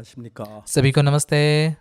안녕하십니까. सभी को नमस्ते।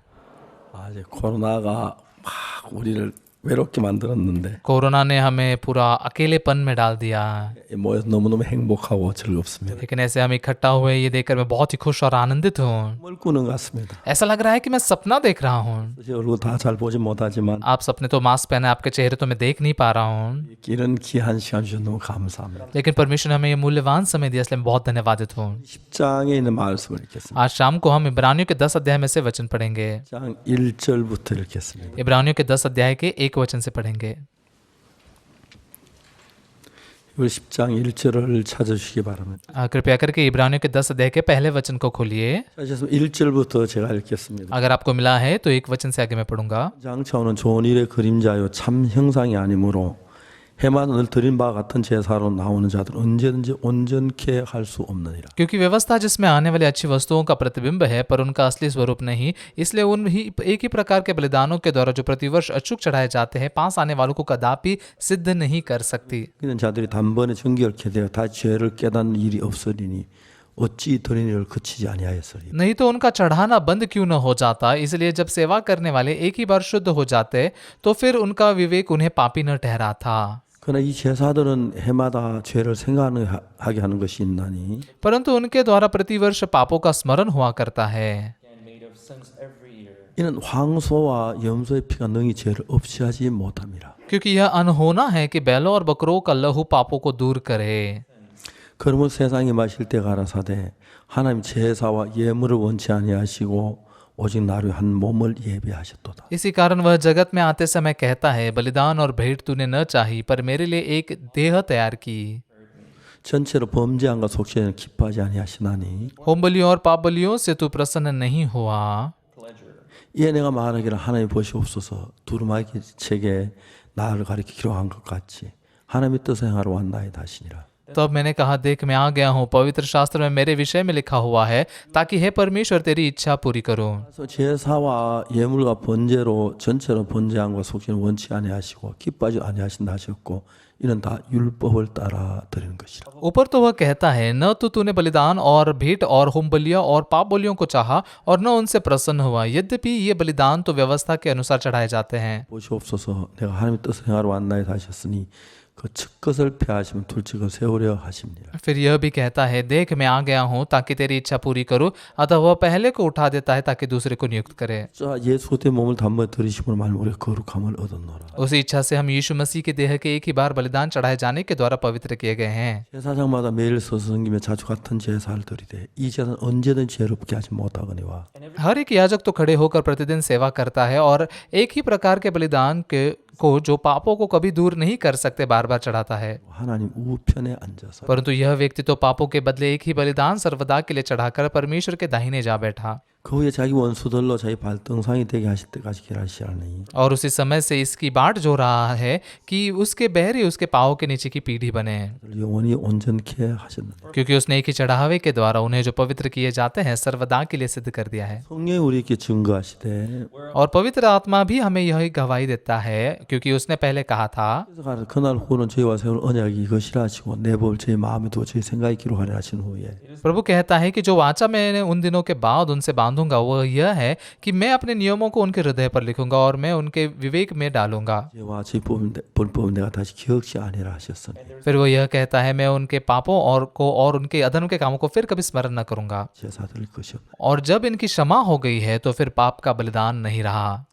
이제 코로나가 막 우리를 외롭게 만들었는데 कोरोना ने हमें पूरा अकेलेपन में डाल दिया, 모여서 너무너무 행복하고 즐겁습니다. लेकिन ऐसे हम इकट्ठा हुए ये देखकर मैं बहुत ही खुश और आनंदित हूँ। 꿈을 꾸는 것 같습니다. ऐसा लग रहा है कि मैं सपना देख रहा हूँ। 제 얼굴 다 잘 보지 못하지만 आप सपने तो मास्क पहने, आपके चेहरे तो मैं देख नहीं पा रहा हूँ, 이런 귀한 시간 주셔서 너무 감사합니다. लेकिन परमेश्वर ने हमें ये मूल्यवान समय दिया, इसलिए मैं बहुत धन्यवादित हूँ। 10장에 있는 말씀을 읽겠습니다. आज शाम को हम इब्रानियों के 10 अध्याय में से वचन पढ़ेंगे। 10장 1절부터 읽겠습니다. इब्रानियों के 10 अध्याय के 1 वचन से पढ़ेंगे। 이걸 10장 1절을 찾아주시기 바랍니다. कृपया करके इब्रानियों के 10 अध्याय के पहले वचन को खोलिए। 찾으셨으면 1절부터 제가 읽겠습니다. अगर आपको मिला है तो एक वचन से आगे मैं पढ़ूंगा। 장차오는 좋은 일의 그림자요 참 형상이 아니므로 해마다 늘 드린 바와 같은 제사로 나오는 자들 언제든지 온전케 할 수 없느니라. क्योंकि व्यवस्था जिसमें आने वाली अच्छी वस्तुओं का प्रतिबिंब है पर उनका असली स्वरूप नहीं, इसलिए उन ही एक ही प्रकार के बलिदानों के द्वारा जो प्रतिवर्ष अचूक चढ़ाए जाते हैं पास आने वालों को कदापि सिद्ध नहीं कर सकती। 이는 자들이 단번에 정결케 되어 다시 죄를 깨닫는 일이 없으리니 어찌 드린 일을 그치지 아니하였으리. नहीं तो उनका चढ़ाना बंद क्यों न हो जाता। इसलिए जब सेवा करने वाले एक ही बार शुद्ध हो जाते तो फिर उनका विवेक उन्हें पापी न ठहरा था। 그러나 이 제사들은 해마다 죄를 생각하게 하는 것이 있나니 परंतु उनके द्वारा प्रतिवर्ष पापों का स्मरण हुआ करता है। 이는 황소와 염소의 피가 능히 죄를 없이 하지 못함이라. क्योंकि यह अनहोना है कि बैलों और बकरों का लहू पापों को दूर करे। 그러므로 세상에 마실 때 가라사대 하나님 제사와 예물을 원치 아니하시고 오직 나를 한 몸을 예배하셨도다. इसी कारण वह जगत में आते समय कहता है, बलिदान और भेंट तूने न चाही पर मेरे लिए एक देह तैयार की। 전체로 범죄함과 속죄는 기뻐하지 아니하시나니 होम बलियों और पाप बलियों से तू प्रसन्न नहीं हुआ। 이에 내가 말하기를 하나님 보시옵소서 두루마기 책에 나를 가리켜 기록한 것 같이 하나님의 뜻을 행하러 왔나이다 하시니라. तो अब मैंने कहा, देख मैं आ गया हूँ, पवित्र शास्त्र में मेरे विषय में लिखा हुआ है ताकि हे परमेश्वर तेरी इच्छा पूरी करूँ। 그래서 제사와 예물과 번제로 전체로 번제함과 속죄는 원치 아니하시고 기뻐하지 아니하신다 하셨고 이는 다 율법을 따라 드리는 것이라. ऊपर तो वह कहता है, न तो तूने बलिदान और भेंट और होम बलियां और पाप बलियों को चाहा और न उनसे प्रसन्न हुआ, यद्यपि ये बलिदान तो व्यवस्था के अनुसार चढ़ाए जाते हैं। 보시옵소서 내가 하나님의 뜻을 행하러 왔나이다 하셨으니 그 첫 것을 폐하시면 둘째 것 세우려 하십니다. फिर यह भी कहता है, देख मैं आ गया हूँ ताकि तेरी इच्छा पूरी करूँ, अतः वह पहले को उठा देता है ताकि दूसरे को नियुक्त करे। 자 예수 그때 몸을 단번에 들이심으로 말하면 우리가 거룩함을 얻었노라. उसी इच्छा से हम यीशु मसीह के देह के एक ही बार बलिदान चढ़ाए जाने के द्वारा पवित्र किए गए हैं। 제사장마다 매일 서서 섬기며 자주 같은 제사를 드리되 이 제사는 언제든지 죄롭게 하지 못하거니와 हर एक याजक तो खड़े होकर प्रतिदिन सेवा करता है और एक ही प्रकार के बलिदान को जो पापों को कभी दूर नहीं कर सकते बार बार चढ़ाता है। 하나님 우편에 앉아서 परंतु यह व्यक्ति तो पापों के बदले एक ही बलिदान सर्वदा के लिए चढ़ाकर परमेश्वर के दाहिने जा बैठा 그 후에 자기 원수들로 자기 발등상이 되게 하실 때까지 기다리시라니 और उसी समय से इसकी बाट जो रहा है कि उसके बहरे उसके पाँव के नीचे की पीढ़ी बने, 영원히 온전케 하셨는데 क्योंकि उसने एक ही चढ़ावे के द्वारा उन्हें जो पवित्र किए जाते हैं सर्वदा के लिए सिद्ध कर दिया है। 성령이 우리에게 증거하시되 और पवित्र आत्मा भी हमें यही गवाही देता है, क्योंकि उसने पहले कहा था, 그날 후는 저희와 세울 언약이 이것이라 하시고 내 법을 저희 마음에 두어 저희 생각에 기록하려 하신 후에 प्रभु कहता है कि जो वाचा मैंने उन दिनों के बाद उनसे बांधूंगा वह यह है कि मैं अपने नियमों को उनके हृदय पर लिखूंगा और मैं उनके विवेक में डालूंगा। 죄와 저희 불법은 내가 다시 기억지 아니라 하셨으니 फिर वो यह कहता है, मैं उनके पापों और उनके अधर्म के कामों को फिर कभी स्मरण न करूंगा। 제사 드릴 것이 없네. और जब इनकी क्षमा हो गई है तो फिर पाप का बलिदान नहीं रहा।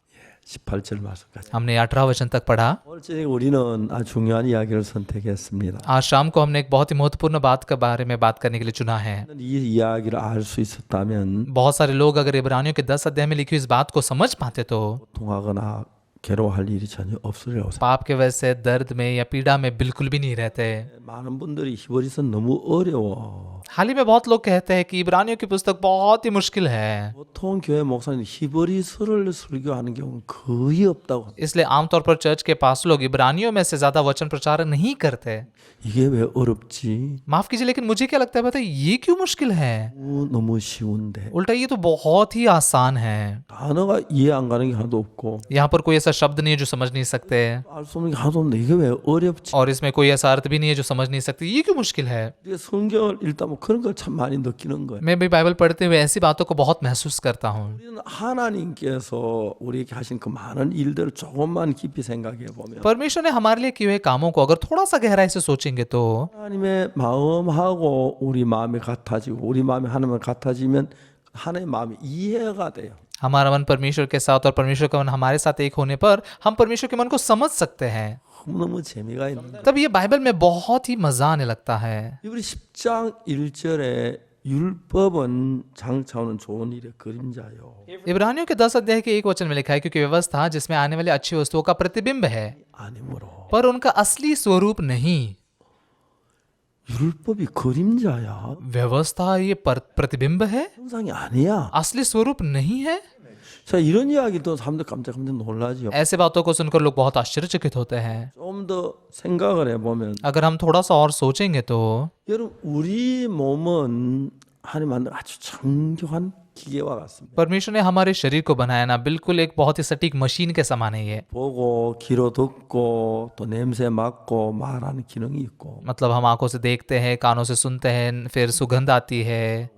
18절 말씀까지. हमने 18 वचन तक पढ़ा। 오늘 저녁에 우리는 아주 중요한 이야기를 선택했습니다. आज शाम को हमने एक बहुत ही महत्वपूर्ण बात के बारे में बात करने के लिए चुना है। 이 이야기를 알 수 있었다면 बहुत सारे लोग अगर इब्रानियों के 10 अध्याय में लिखी हुई इस बात को समझ पाते तो 고통하거나 괴로워할 일이 전혀 없으리라고 생각합니다. पाप के वजह से दर्द में या पीड़ा में बिल्कुल भी नहीं रहते। 많은 분들이 히브리서는 너무 어려워. हाल ही में बहुत लोग कहते हैं कि इब्रानियों की पुस्तक बहुत ही मुश्किल है, 보통 교회 목사님 히브리서를 설교하는 경우는 거의 없다고 합니다. इसलिए आमतौर पर चर्च के पास लोग इब्रानियों में से ज्यादा वचन प्रचार नहीं करते। 이게 왜 어렵지? माफ कीजिए, लेकिन मुझे क्या लगता है पता है ये क्यों मुश्किल है? 너무 쉬운데 उल्टा ये तो बहुत ही आसान है। 단어가 이해 안 가는 게 하나도 없고 यहाँ पर कोई ऐसा ऐसा शब्द नहीं है जो समझ नहीं सकते, 알 수 없는 게 하나도 없는데 이게 왜 어렵지? और इसमें कोई ऐसा अर्थ भी नहीं है जो समझ नहीं सकते, ये क्यों मुश्किल है? 우리가 성경을 읽다 보면 그런 걸 참 많이 느끼는 거예요. मैं भी बाइबल पढ़ते हुए ऐसी बातों को बहुत महसूस करता हूँ। 우리는 하나님께서 우리에게 하신 그 많은 일들을 조금만 깊이 생각해 보면 परमेश्वर ने हमारे लिए किए हुए कामों को अगर थोड़ा सा गहराई से सोचेंगे तो 하나님의 마음하고 우리 마음이 같아지고 우리 마음이 하나님과 같아지면 하나님의 마음이 이해가 돼요. हमारा मन परमेश्वर के साथ और परमेश्वर का मन हमारे साथ एक होने पर हम परमेश्वर के मन को समझ सकते हैं। 너무 재미가 있는 तब ये बाइबल में बहुत ही मजा आने लगता है। 이브리 10장 1절에 율법은 장차오는 좋은 일의 그림자요. इब्रानियों के 10 अध्याय के 1 वचन में लिखा है, क्योंकि व्यवस्था जिसमें आने वाली अच्छी वस्तुओं का प्रतिबिंब है 아니므로 पर उनका असली स्वरूप नहीं। 율법이 그림자야. व्यवस्था ये प्रतिबिंब है, 형상이 아니야. असली स्वरूप नहीं है। 자, 이런 이야기도 사람들 깜짝 놀라지요. ऐसे बातों को सुनकर लोग बहुत आश्चर्यचकित होते हैं। 좀 더 생각을 해보면 अगर हम थोड़ा सा और सोचेंगे तो 여러분 우리 몸은 하나님 만든 아주 정교한 기계와 같습니다. परमेश्वर ने हमारे शरीर को बनाया ना बिल्कुल एक बहुत ही सटीक मशीन के समान है ये। 보고 귀로 듣고 또 냄새 맡고 말하는 기능이 있고 मतलब हम आंखों से देखते हैं, कानों से सुनते हैं, फिर सुगंध आती है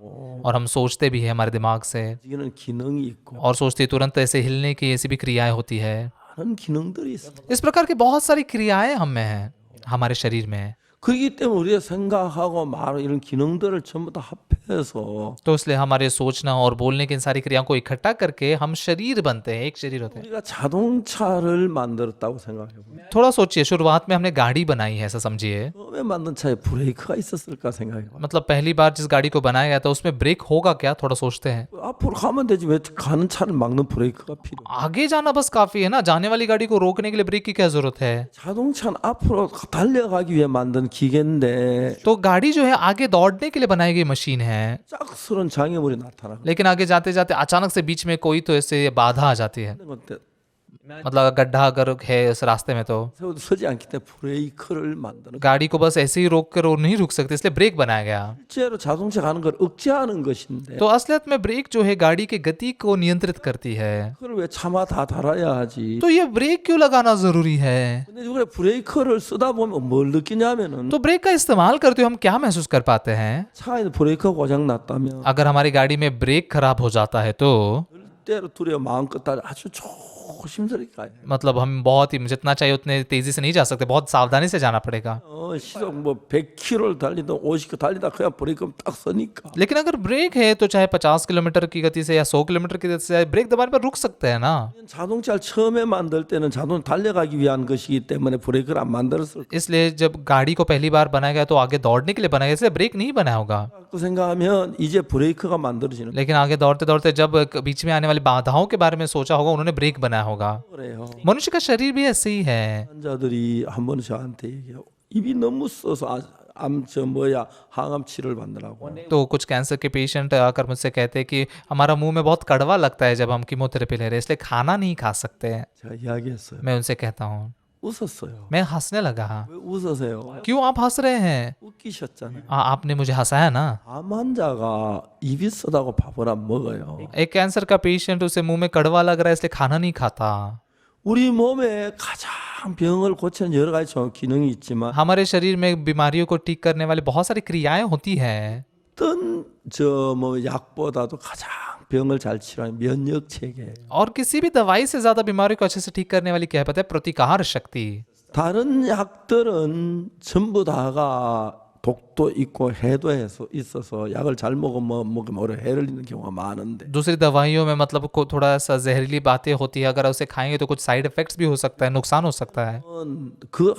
और हम सोचते भी हैं हमारे दिमाग से, 이기는 기능이 있고 और सोचते तुरंत ऐसे हिलने की ऐसी भी क्रियाएं होती है। 많은 기능들이 있습니다. इस प्रकार की बहुत सारी क्रियाएं हम में हैं, हमारे शरीर में है। 그렇기 때문에 우리가 생각하고 말 이런 기능들을 전부 다 합해서 तो इसलिए हमारे सोचना और बोलने की इन सारी क्रियाओं को इकट्ठा करके हम शरीर बनते हैं, एक शरीर होते हैं। 우리가 자동차를 만들었다고 생각해 보면 थोड़ा सोचिए, शुरुआत में हमने गाड़ी बनाई है, ऐसा समझिए। 처음에 만든 차에 브레이크가 있었을까 생각해 봐. मतलब पहली बार जिस गाड़ी को बनाया गया था उसमें ब्रेक होगा क्या, थोड़ा सोचते हैं। 앞으로 가면 되지 왜 가는 차를 막는 브레이크가 필요해? आगे जाना बस काफी है ना, जाने वाली गाड़ी को रोकने के लिए ब्रेक की क्या जरूरत है? 자동차는 앞으로 달려가기 위해 만든 기계인데 तो गाड़ी जो है आगे दौड़ने के लिए बनाई गई मशीन है, 짝스러운 장애물이 나타나는 लेकिन आगे जाते जाते अचानक से बीच में कोई तो ऐसे बाधा आ जाती है। 건데 मतलब गड्ढा अगर है इस रास्ते में तो 세워도 서지 않기 때문에 브레이크를 만드는 거예요. गाड़ी को बस ऐसे ही रोक कर वो नहीं रुक सकते, इसलिए ब्रेक बनाया गया। 실제로 자동차 가는 걸 억제하는 것인데 तो असलियत में ब्रेक जो है गाड़ी की गति को नियंत्रित करती है। 그걸 왜 차마 다 달아야 하지? तो ये ब्रेक क्यों लगाना जरूरी है? 근데 이번에 브레이크를 쓰다 보면 뭘 느끼냐면은 तो ब्रेक का इस्तेमाल करते हुए हम क्या महसूस कर पाते हैं? 차에 브레이크가 고장 났다면 अगर हमारी गाड़ी में ब्रेक खराब हो जाता है तो 절대로 두려워 마음껏 다 아주 조심스럽게 가요. मतलब हम बहुत ही जितना चाहिए उतने तेजी से नहीं जा सकते, बहुत सावधानी से जाना पड़ेगा। 시속 뭐 100km를 달리든 50km 달리다 그냥 브레이크 딱 서니까 लेकिन अगर ब्रेक है तो चाहे 50 किलोमीटर की गति से या 100 किलोमीटर की गति से ब्रेक दबाने पर रुक सकते हैं ना। 자동차를 처음에 만들 때는 자동 달려가기 위한 것이기 때문에 브레이크를 안 만들었을 거예요. इसलिए जब गाड़ी को पहली बार बनाया गया तो आगे दौड़ने के लिए बनाया गया, इसलिए ब्रेक नहीं बनाया होगा। 그 생각하면 이제 브레이크가 만들어지는 लेकिन आगे दौड़ते दौड़ते जब बीच में आने वाली बाधाओं के बारे में सोचा होगा, उन्होंने ब्रेक बनाया होगा। 거예요. मनुष्य का शरीर भी ऐसे ही है। 환자들이 한 번은 저한테 얘기해요. 입이 너무 써서 항암 치료를 받느라고. तो कुछ कैंसर के पेशेंट आकर मुझसे कहते हैं कि हमारा मुंह में बहुत कड़वा लगता है जब हम कीमोथेरेपी ले रहे हैं, इसलिए खाना नहीं खा सकते हैं। 제가 이야기했어요. मैं उनसे कहता हूँ, 웃었어요. मैं हंसने लगा। 왜 웃으세요? क्यों आप हंस रहे हैं? 웃기셨잖아요. आपने मुझे हंसाया ना। 암 환자가 입이 쓰다고 밥을 안 먹어요. एक कैंसर का पेशेंट, उसे मुंह में कड़वा लग रहा है इसलिए खाना नहीं खाता। 우리 몸에 가장 병을 고치는 여러 가지 기능이 있지만 हमारे शरीर में बीमारियों को ठीक करने वाली बहुत सारी क्रियाएं होती हैं, 어떤 약보다도 가장 병을 잘 치료하는 면역 체계. और किसी भी दवाई से ज्यादा बीमारी को अच्छे से ठीक करने वाली क्या पता है? प्रतिकार शक्ति। 다른 약들은 전부 다가 독도 있고 해도 있어서 약을 잘 먹으면 오히려 해를 입는 경우가 많은데 दूसरी दवाइयों में मतलब को थोड़ा सा जहरीली बातें होती है, अगर उसे खाएंगे तो कुछ साइड इफेक्ट्स भी हो सकता है, नुकसान हो सकता है। 그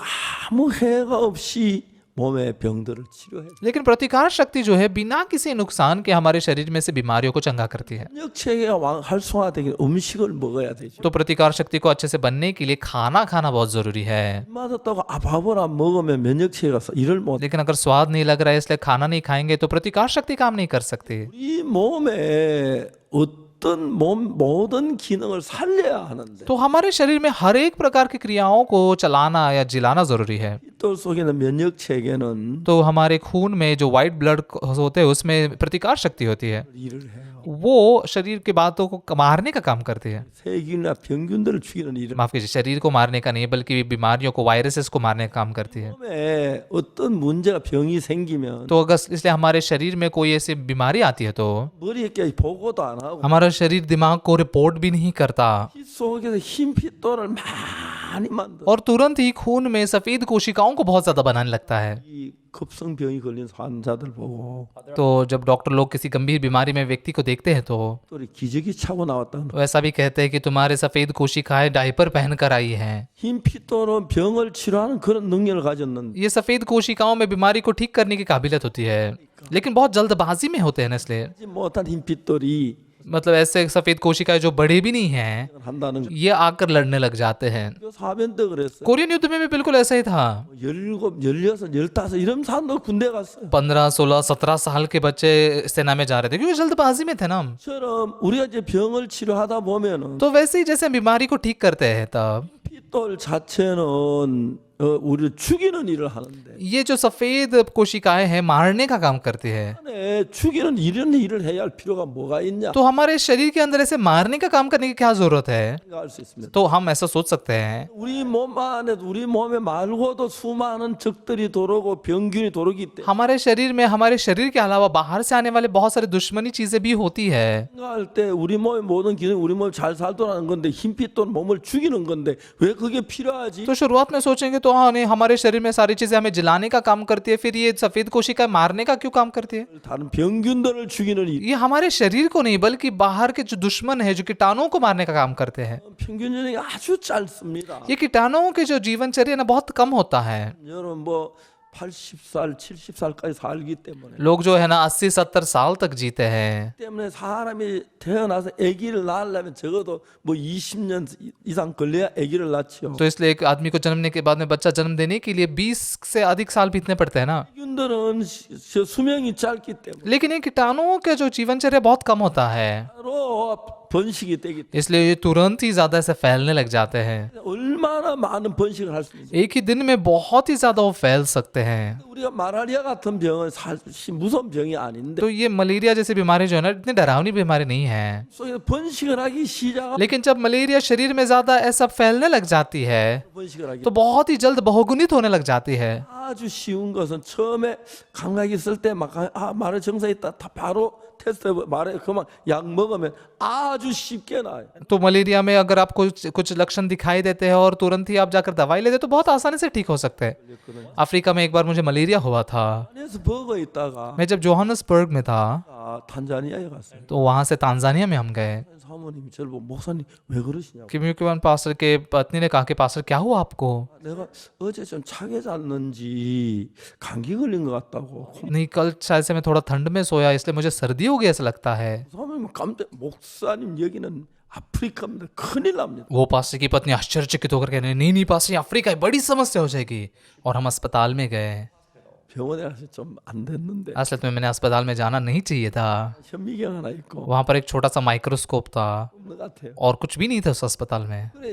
아무 해가 없이 몸의 병들을 치료해. लेकिन प्रतिकार शक्ति जो है बिना किसी नुकसान के हमारे शरीर में से बीमारियों को चंगा करती है। 면역 체계가 활성화되기 음식을 먹어야 되죠. तो प्रतिकार शक्ति को अच्छे से बनने के लिए खाना खाना बहुत जरूरी है। 맞았다고 밥을 안 먹으면 면역 체계가 일을 못. लेकिन अगर स्वाद नहीं लग रहा है इसलिए खाना नहीं खाएंगे तो प्रतिकार शक्ति काम नहीं कर सकती। 우리 몸에 어떤 모든 기능을 살려야 하는데 तो हमारे शरीर में हर एक प्रकार की क्रियाओं को चलाना या जिलाना जरूरी है। 핏돌 속에 있는 면역 체계는 तो हमारे खून में जो वाइट ब्लड होते हैं उसमें प्रतिकार शक्ति होती है, 일을 해요. वो शरीर की बातों को मारने का काम करती है। 세균이나 병균들을 죽이는 일을. माफ कीजिए, शरीर को मारने का नहीं बल्कि बीमारियों को, वायरसेस को मारने का काम करती है। 몸에 어떤 문제가 병이 생기면 तो अगर इसलिए हमारे शरीर में कोई ऐसी बीमारी आती है तो 머리에 깨 보고도 안 하고 हमारा शरीर दिमाग को रिपोर्ट भी नहीं करता 피 속에서 흰 핏돌을 많이 만들어. और तुरंत ही खून में सफेद कोशिकाओं को बहुत ज्यादा बनाने लगता है। 이 급성병이 걸린 환자들 보고 तो जब डॉक्टर लोग किसी गंभीर बीमारी में व्यक्ति को देखते हैं तो 또 기저귀 차고 나왔다는 वो ऐसा भी कहते हैं कि तुम्हारे सफेद कोशिकाएं डायपर पहनकर आई हैं। 흰 핏돌은 병을 치료하는 그런 능력을 가졌는데 ये सफेद कोशिकाओं में बीमारी को ठीक करने की काबिलियत होती है, लेकिन बहुत जल्दबाजी में होते हैं ना, इसलिए 하지 못한 흰 핏돌이 मतलब ऐसे सफेद कोशिकाएं जो बड़े भी नहीं हैं 한다는 ये आकर लड़ने लग जाते हैं। 거. 사변 때 그랬어요. कोरियन युद्ध में भी बिल्कुल ऐसा ही था। 17, 16, 15 이런 사람도 군대 갔어요. 15, 16, 17 साल के बच्चे सेना में जा रहे थे क्योंकि जल्दबाजी में थे ना हम। 처럼 우리가 이제 병을 치료하다 보면은 तो वैसे ही जैसे हम बीमारी को ठीक करते हैं तब 핏돌 자체는 우리를 죽이는 일을 하는데 ये जो सफेद कोशिकाएं हैं मारने का काम करती है। 안에 죽이는 이런 일을 해야 할 필요가 뭐가 있냐 तो हमारे शरीर के अंदर ऐसे मारने का काम करने की क्या जरूरत है? 생각할 수 있습니다. तो हम ऐसा सोच सकते हैं 우리 몸 안에 우리 몸에 말고도 수많은 적들이 도르고 병균이 도르기 때문에 हमारे शरीर के अलावा बाहर से आने वाले बहुत सारे दुश्मनी चीजें भी होती है। 생각할 때 우리 몸의 모든 기능 우리 몸이 잘 살도록 건데 흰 핏돌 몸을 죽이는 건데 왜 그게 필요하지? तो शुरुआत में सोचेंगे तो हाँ नहीं, हमारे शरीर में सारी चीजें हमें जलाने का काम करती है, फिर ये सफेद कोशिकाएं मारने का क्यों काम करती है? 다른 병균들을 죽이는 일. ये हमारे शरीर को नहीं बल्कि बाहर के जो दुश्मन है, जो कीटाणुओं को मारने का काम करते हैं। 평균寿命아주 짧습니다. ये कीटाणुओं के जो जीवनचर्या ना बहुत कम होता है। 여러분 뭐 80살, 70살까지 살기 때문에 लोग जो है ना 80-70 साल तक जीते हैं। 때문에 사람이 태어나서 아기를 낳으려면 적어도 뭐 20년 이상 걸려야 아기를 낳지요. तो इसलिए एक आदमी को जन्मने के बाद में बच्चा जन्म देने के लिए 20 से अधिक साल बीतने पड़ते हैं ना। 병균들은 수명이 짧기 때문에 लेकिन ये कीटाणुओं के जो जीवनचर्या बहुत कम होता है, 바로 번식이 되기 때문에 इसलिए ये तुरंत ही ज्यादा ऐसे फैलने लग जाते हैं। 얼마나 많은 번식을 할 수 있어요. एक ही दिन में बहुत ही ज्यादा वो फैल सकते हैं। 우리가 마라리아 같은 병은 사실 무서운 병이 아닌데 तो ये मलेरिया जैसी बीमारी जो है ना इतनी डरावनी बीमारी नहीं है, 속에 번식을 하기 시작하면 लेकिन जब मलेरिया शरीर में ज्यादा ऐसा फैलने लग जाती है 번식을 하기 तो बहुत ही जल्द बहुगुणित होने लग जाती है। 아주 쉬운 것은 처음에 감각이 있을 때 막 말에 증상 있다 다 바로 테스트 말에 그만 약 먹으면 아주 쉽게 나아요. तो मलेरिया में अगर आपको कुछ लक्षण दिखाई देते हैं और तुरंत ही आप जाकर दवाई लेते हैं तो बहुत आसानी से ठीक हो सकते हैं। अफ्रीका में एक बार मुझे मलेरिया हुआ था। 안에서 버거 있다가 मैं जब जोहान्सबर्ग में था 탄자니아에 갔어요. तो वहां से तांजानिया में हम गए। 사모님이 저를 보고 목사님 왜 그러시냐고. क्योंकि पास्टर के पत्नी ने कहा कि पास्टर क्या हुआ आपको? 내가 어제 좀 차게 잤는지 감기 걸린 것 같다고. नहीं, कल शायद से मैं थोड़ा ठंड में सोया इसलिए मुझे सर्दी हो गई ऐसा लगता है। 사모님 깜짝 목사님 여기는 아프리카입니다. 큰일 납니다. वो पास्टर की पत्नी आश्चर्यचकित होकर कहने नहीं नहीं पास्टर, अफ्रीका है, बड़ी समस्या हो जाएगी। और हम अस्पताल में गए। 병원에 가서 좀 안 됐는데 असल में मैंने अस्पताल में जाना नहीं चाहिए था। 현미경 하나 있고 वहां पर एक छोटा सा माइक्रोस्कोप था 없는 것 같아요. और कुछ भी नहीं था उस अस्पताल में। 그래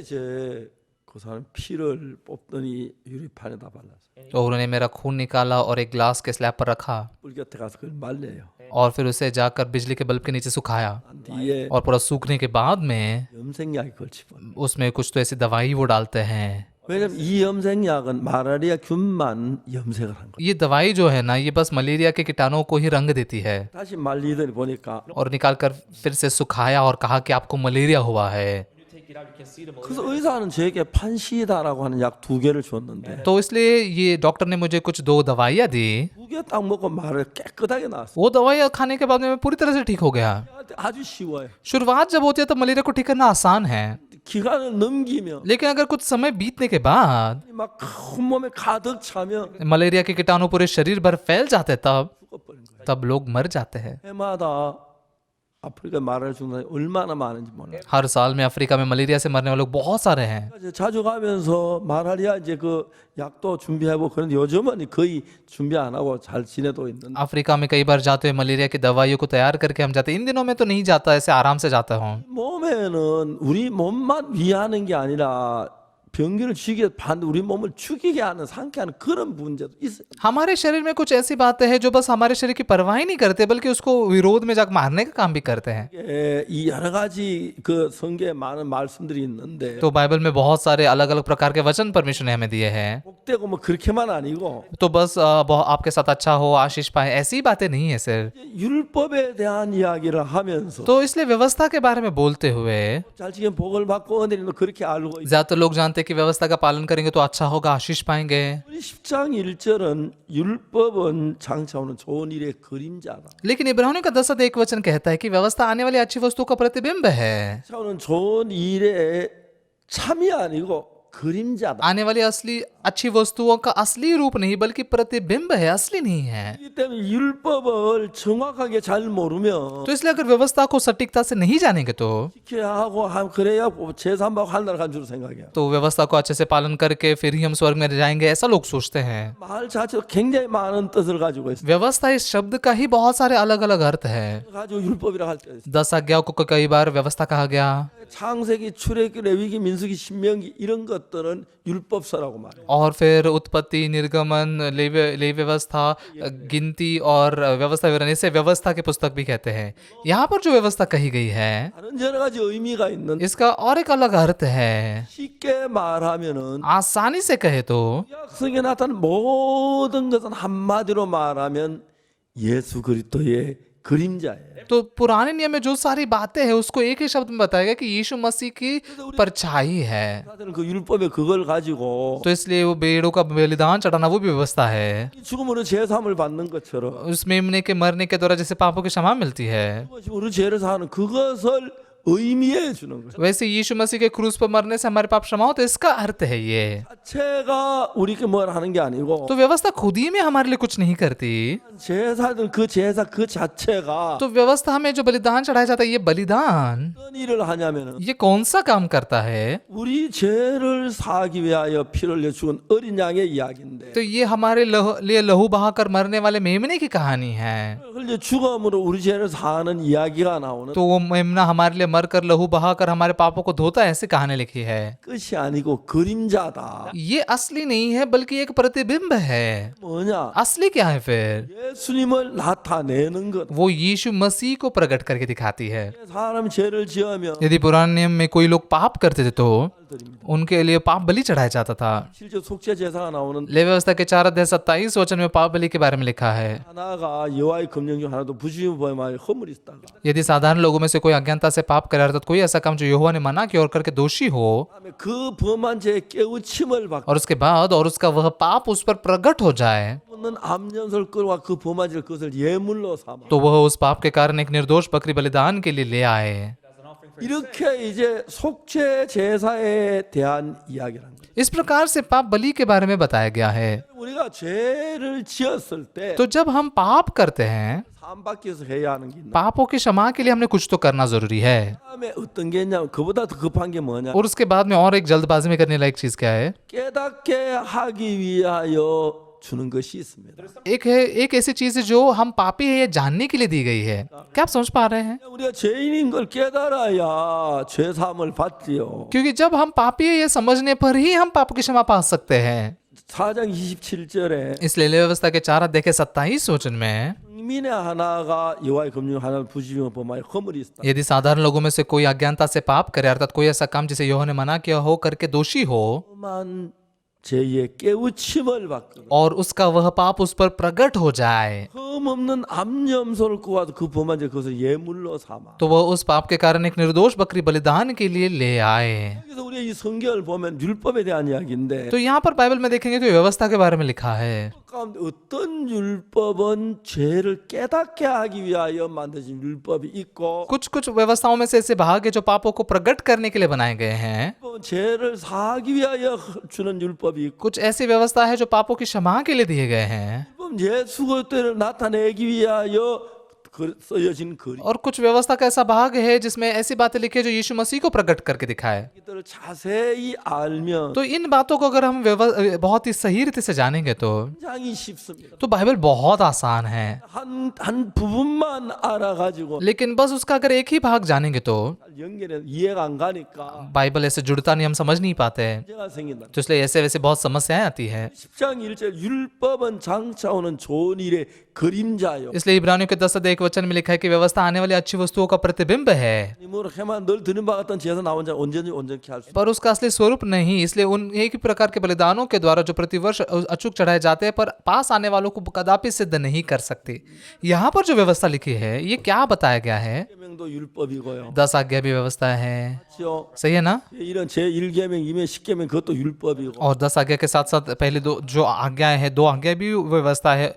그 사람 피를 뽑더니 유리판에다 발랐어요. तो उन्होंने मेरा खून निकाला और एक ग्लास के स्लैब पर रखा 불 곁에 가서 그걸 말려요. और फिर उसे जाकर बिजली के बल्ब के नीचे सुखाया 난 뒤에 और पूरा सूखने के बाद में 염색약이 걸치고. उसमें कुछ तो ऐसी दवाई वो डालते हैं। 왜냐면 이 염색약은 마라리아 균만 염색을 한 거예요. ये दवाई जो है ना ये बस मलेरिया के कीटाणुओं को ही रंग देती है। 다시 말리더니 보니까 और निकाल कर फिर से सुखाया और कहा कि आपको मलेरिया हुआ है। 그래서 의사는 저에게 판시다라고 하는 약 2개를 줬는데 तो इसलिए ये डॉक्टर ने मुझे कुछ 2 दवाइयाँ दी। 2개 딱 먹고 말을 깨끗하게 나왔어요. वो दवाइयाँ खाने के बाद में मैं पूरी तरह से ठीक हो गया। 아주 쉬워요. शुरुआत जब होती है तो मलेरिया को ठीक करना आसान है, 기간을 넘기면 लेकिन अगर कुछ समय बीतने के बाद 막 온몸에 가득 차면 मलेरिया के कीटाणु पूरे शरीर भर फैल जाते हैं 죽어버린 거예요. तब लोग मर जाते हैं। 해마다 아프리카 마라리아 죽는 사람이 얼마나 많은지 몰라요. हर साल में अफ्रीका में मलेरिया से मरने वाले लोग बहुत सारे हैं। 이제 자주 가면서 마라리아 이제 그 약도 준비하고 그런데 요즘은 거의 준비 안 하고 잘 지내도 있는데 अफ्रीका में कई बार जाते हुए मलेरिया की दवाइयों को तैयार करके हम जाते हैं। इन दिनों में तो नहीं जाता, ऐसे आराम से जाता हूँ। 몸에는 우리 몸만 위하는 게 아니라 병기를 죽이게 반 우리 몸을 죽이게 하는 상쾌하는 그런 문제도 있어요. हमारे शरीर में कुछ ऐसी बातें हैं जो बस हमारे शरीर की परवाह ही नहीं करते बल्कि उसको विरोध में जाकर मारने का काम भी करते हैं। 이 여러 गा지 그 성경에 많은 말씀들이 있는데 तो बाइबल में बहुत सारे अलग अलग प्रकार के वचन परमेश्वर ने हमें दिए हैं। 복되고 뭐 그렇게만 आ니고 तो बस आपके साथ अच्छा हो, आशीष पाए, ऐसी बातें नहीं है सिर्फ। 율법에 대한 이야기를 하면서 तो इसलिए व्यवस्था के बारे में बोलते हुए 잘 지키면 복을 받고 은혜는 그렇게 알고 있어요. ज्यादातर लोग जानते हैं कि व्यवस्था का पालन करेंगे तो अच्छा होगा, आशीष पाएंगे। 우리 10장 1절은 율법은 장차 오는 좋은 일의 그림자다. लेकिन इब्रानियों का 10 एक वचन कहता है कि व्यवस्था आने वाली अच्छी वस्तुओं का प्रतिबिंब है। 장차 오는 좋은 일의 참이 아니고 그림자다. आने वाली असली अच्छी वस्तुओं का असली रूप नहीं बल्कि प्रतिबिंब है, असली नहीं है। 이 때문에 율법을 정확하게 잘 모르면 तो इसलिए अगर व्यवस्था को सटीकता से नहीं जानेंगे तो 지켜야 하고 그래야 제3박 하늘을 간 줄 생각해요. तो व्यवस्था को अच्छे से पालन करके फिर ही हम स्वर्ग में जाएंगे, ऐसा लोग सोचते हैं। 말 자체도 굉장히 많은 뜻을 가지고 있어요. व्यवस्था इस शब्द का ही बहुत सारे अलग अलग अर्थ है। 가지고 율법이라 할 때 있어요. 10 आज्ञाओं को कई बार व्यवस्था कहा गया। 창세기, 출애굽기, 레위기, 민수기, 신명기 이런 것들은 율법서라고 말해요. और फिर उत्पत्ति, निर्गमन, लेवी व्यवस्था, गिनती और व्यवस्था विवरण, इसे व्यवस्था की पुस्तक भी कहते हैं। यहाँ पर जो व्यवस्था कही गई है 다른 여러 가지 의미가 있는 इसका और एक अलग अर्थ है। 쉽게 말하면은 आसानी से कहे तो 구약성에 나타난 모든 것은 한마디로 말하면 예수 그리스도의 그림자예요. तो पुराने नियम में जो सारी बातें हैं उसको एक ही शब्द में बताया गया कि यीशु मसीह की परछाई है। 사실은 그 율법의 그걸 가지고 तो इसलिए वो भेड़ों का बलिदान चढ़ाना वो भी व्यवस्था है। 죽음으로 제사함을 받는 것처럼 उस मेमने के मरने के द्वारा जैसे पापों की क्षमा मिलती है, 그것이 우리 죄를 사하는 그것을 의미해 주는 거죠. वैसे यीशु मसीह के क्रूस पर मरने से हमारे पाप क्षमा हो, तो इसका अर्थ है ये। 자체가 우리께 뭘 하는 게 아니고 तो व्यवस्था खुद ही में हमारे लिए कुछ नहीं करती। 제사든 그 제사 그 자체가 तो व्यवस्था में जो बलिदान चढ़ाया जाता है, ये बलिदान 어떤 일을 하냐면은 ये कौन सा काम करता है? 우리 죄를 사하기 위하여 피를 흘려 죽은 어린 양의 이야기인데 तो ये हमारे लिए लहू बहाकर मरने वाले मेमने की कहानी है। 흘려 죽음으로 우리 죄를 사하는 이야기가 나오는 तो वो मेमना हमारे लिए मरकर लहू बहाकर हमारे पापों को धोता है, ऐसी कहानी लिखी है। 끝이 아니고 그림자다. ये असली नहीं है बल्कि एक प्रतिबिंब है। 뭐냐? असली क्या है फिर? 예수님을 나타내는 것. वो यीशु मसीह को प्रकट करके दिखाती है। 사람이 죄를 지으면 यदि पुराने नियम में कोई लोग पाप करते थे तो उनके लिए पाप बलि चढ़ाया जाता था। 실제 속죄 제사가 나오는 लेवी व्यवस्था के 4 अध्याय 27 वचन में पाप बलि के बारे में लिखा है। 하나가 여호와의 검령 중 하나도 부주의 범하여 허물이 있다가 यदि साधारण लोगों में से कोई अज्ञानता से पाप करे अर्थात कोई ऐसा काम जो यहोवा ने मना किया और करके दोषी हो, 그다음에 그 범한 죄의 깨우침을 받고 और उसके बाद और उसका वह पाप उस पर प्रकट हो जाए, 는 암염설끌과 그 범한 죄를 그것을 예물로 삼아 तो वह उस पाप के कारण एक निर्दोष बकरी बलिदान के लिए ले आए। 이렇게 이제 속죄 제사에 대한 이야기라는 거예요. इस प्रकार से पाप बलि के बारे में बताया गया है। 우리가 죄를 지었을 때 तो जब हम पाप करते हैं, 사함받기 위해서 해야 하는 게 있나? पापों की क्षमा के लिए हमने कुछ तो करना जरूरी है। 다음에 어떤 게 있냐면 그보다 더 급한 게 뭐냐? और उसके बाद में और एक जल्दबाजी में करने लायक चीज क्या है? 깨닫게 하기 위하여 주는 것이 있습니다. एक ऐसी चीज है जो हम पापी है ये जानने के लिए दी गई है। क्या आप समझ पा रहे हैं? 우리가 죄인인 걸 깨달아야 죄 사함을 받지요. क्योंकि जब हम पापी है ये समझने पर ही हम पाप की क्षमा पा सकते हैं। 4장 27절에 इसलिए लेवी व्यवस्था के 4 अध्याय के 27 वचन में 민의 하나가 여호와의 검령 하나를 부지며 범하여 허물이 있다. यदि साधारण लोगों में से कोई अज्ञानता से पाप करे अर्थात कोई ऐसा काम जिसे यहोवा ने मना किया हो करके दोषी हो 험한 죄의 깨우침을 받거든. और उसका वह पाप उस पर प्रकट हो जाए, 흠 없는 암염소를 구하도 그 범한 죄 그것을 예물로 삼아. तो वह उस पाप के कारण एक निर्दोष बकरी बलिदान के लिए ले आए। 그래서 우리가 이 성경을 보면 율법에 대한 이야기인데 तो यहाँ पर बाइबल में देखेंगे तो व्यवस्था के बारे में लिखा है। 가운데 어떤 율법은 죄를 깨닫게 하기 위하여 만드신 율법이 있고 कुछ कुछ व्यवस्थाओं में से ऐसे भाग है जो पापों को प्रकट करने के लिए बनाए गए हैं। 죄를 사하기 위하여 주는 율법이 있고 कुछ ऐसी व्यवस्था है जो पापों की क्षमा के लिए दिए गए हैं। 예수 그리스도를 나타내기 위하여 써여진 그림 और कुछ व्यवस्था का ऐसा भाग है जिसमें ऐसी बातें लिखी है जो यीशु मसीह को प्रकट करके दिखाए। 이들을 자세히 알면 तो इन बातों को अगर हम बहुत ही सही रीति से जानेंगे 굉장히 쉽습니다. तो बाइबल बहुत आसान है। 한 부분만 알아가지고 लेकिन बस उसका अगर एक ही भाग जानेंगे तो 연결해 이해가 안 가니까 बाइबल ऐसे जुड़ता नहीं, हम समझ नहीं पाते, 문제가 생긴다. तो इसलिए ऐसे वैसे बहुत समस्याएं आती है। 10장 1절 율법은 장차오는 좋은 일의 그림자요. इसलिए इब्रानियों के 10:1 में लिखा है कि व्यवस्था आने वाली अच्छी वस्तुओं का प्रतिबिंब है, 하나님으로 해만 늘 드는 바 같던 제사 나온 자 온전히 온전히 할 수. पर उसका असली स्वरूप नहीं। इसलिए उन एक ही प्रकार के बलिदानों के द्वारा जो प्रतिवर्ष अचूक चढ़ाए जाते हैं पर पास आने वालों को कदापि सिद्ध नहीं कर सकते। यहाँ पर जो व्यवस्था लिखी है ये क्या बताया गया है? 계명도 율법이고요. 10 आज्ञा भी व्यवस्था है, 그렇죠? सही है ना? 이런 제 1계명, 2계명, 10계명 그것도 율법이고. और 10 आज्ञा के साथ साथ पहले दो जो आज्ञाएं हैं, 2 आज्ञा भी व्यवस्था है।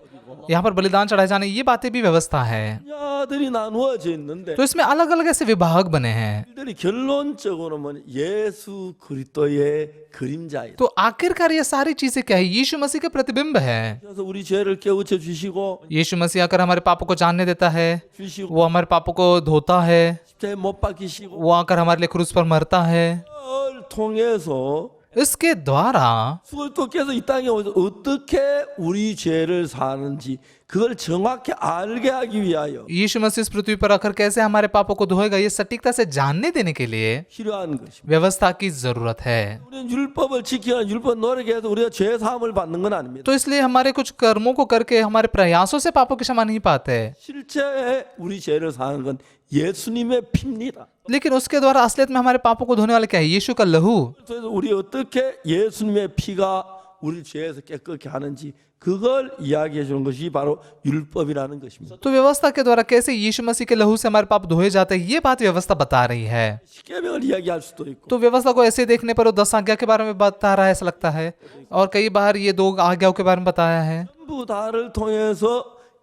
यहाँ पर बलिदान चढ़ाए जाने ये बातें भी व्यवस्था है। 분야들이 나누어져 있는데 तो इसमें अलग अलग ऐसे विभाग बने हैं। 이들이 결론적으로 뭐 예수 그리스도의 그림자예요. तो आखिरकार ये सारी चीजें क्या है? यीशु मसीह के प्रतिबिंब है। 그래서 우리 죄를 깨우쳐 주시고 यीशु मसीह आकर हमारे पापों को जानने देता है, 주시고 वो हमारे पापों को धोता है, 십자가에 못 박히시고 वो आकर हमारे लिए क्रूस पर मरता है। 그걸 통해서 इसके द्वारा 그리스도께서 이 땅에 오셔서 어떻게 우리 죄를 사는지 그걸 정확히 알게 하기 위하여 यीशु मसीह इस पृथ्वी पर आकर कैसे हमारे पापों को धोएगा ये सटीकता से जानने देने के लिए 필요한 것입니다. व्यवस्था की जरूरत है। 우리는 율법을 지키는 율법 노력해서 우리가 죄 사함을 받는 건 아닙니다. तो इसलिए हमारे कुछ कर्मों को करके हमारे प्रयासों से पापों की क्षमा नहीं पाते, 실제 우리 죄를 사는 건 예수님의 피입니다. लेकिन उसके द्वारा असलियत में हमारे पापों को धोने वाला क्या है? यीशु का लहू। 그래서 우리 어떻게 예수님의 피가 우리 죄에서 깨끗게 하는지 그걸 이야기해 주는 것이 바로 율법이라는 것입니다. तो व्यवस्था के द्वारा कैसे यीशु मसीह के लहू से हमारे पाप धोए जाते हैं ये बात व्यवस्था बता रही है। 십계명을 इया기할 수도 있고 तो व्यवस्था को ऐसे देखने पर वो 10 आज्ञा के बारे में बता रहा है ऐसा लगता है, और कई बार ये 2 आज्ञाओं के बारे में बताया है। 전부 다를 통해서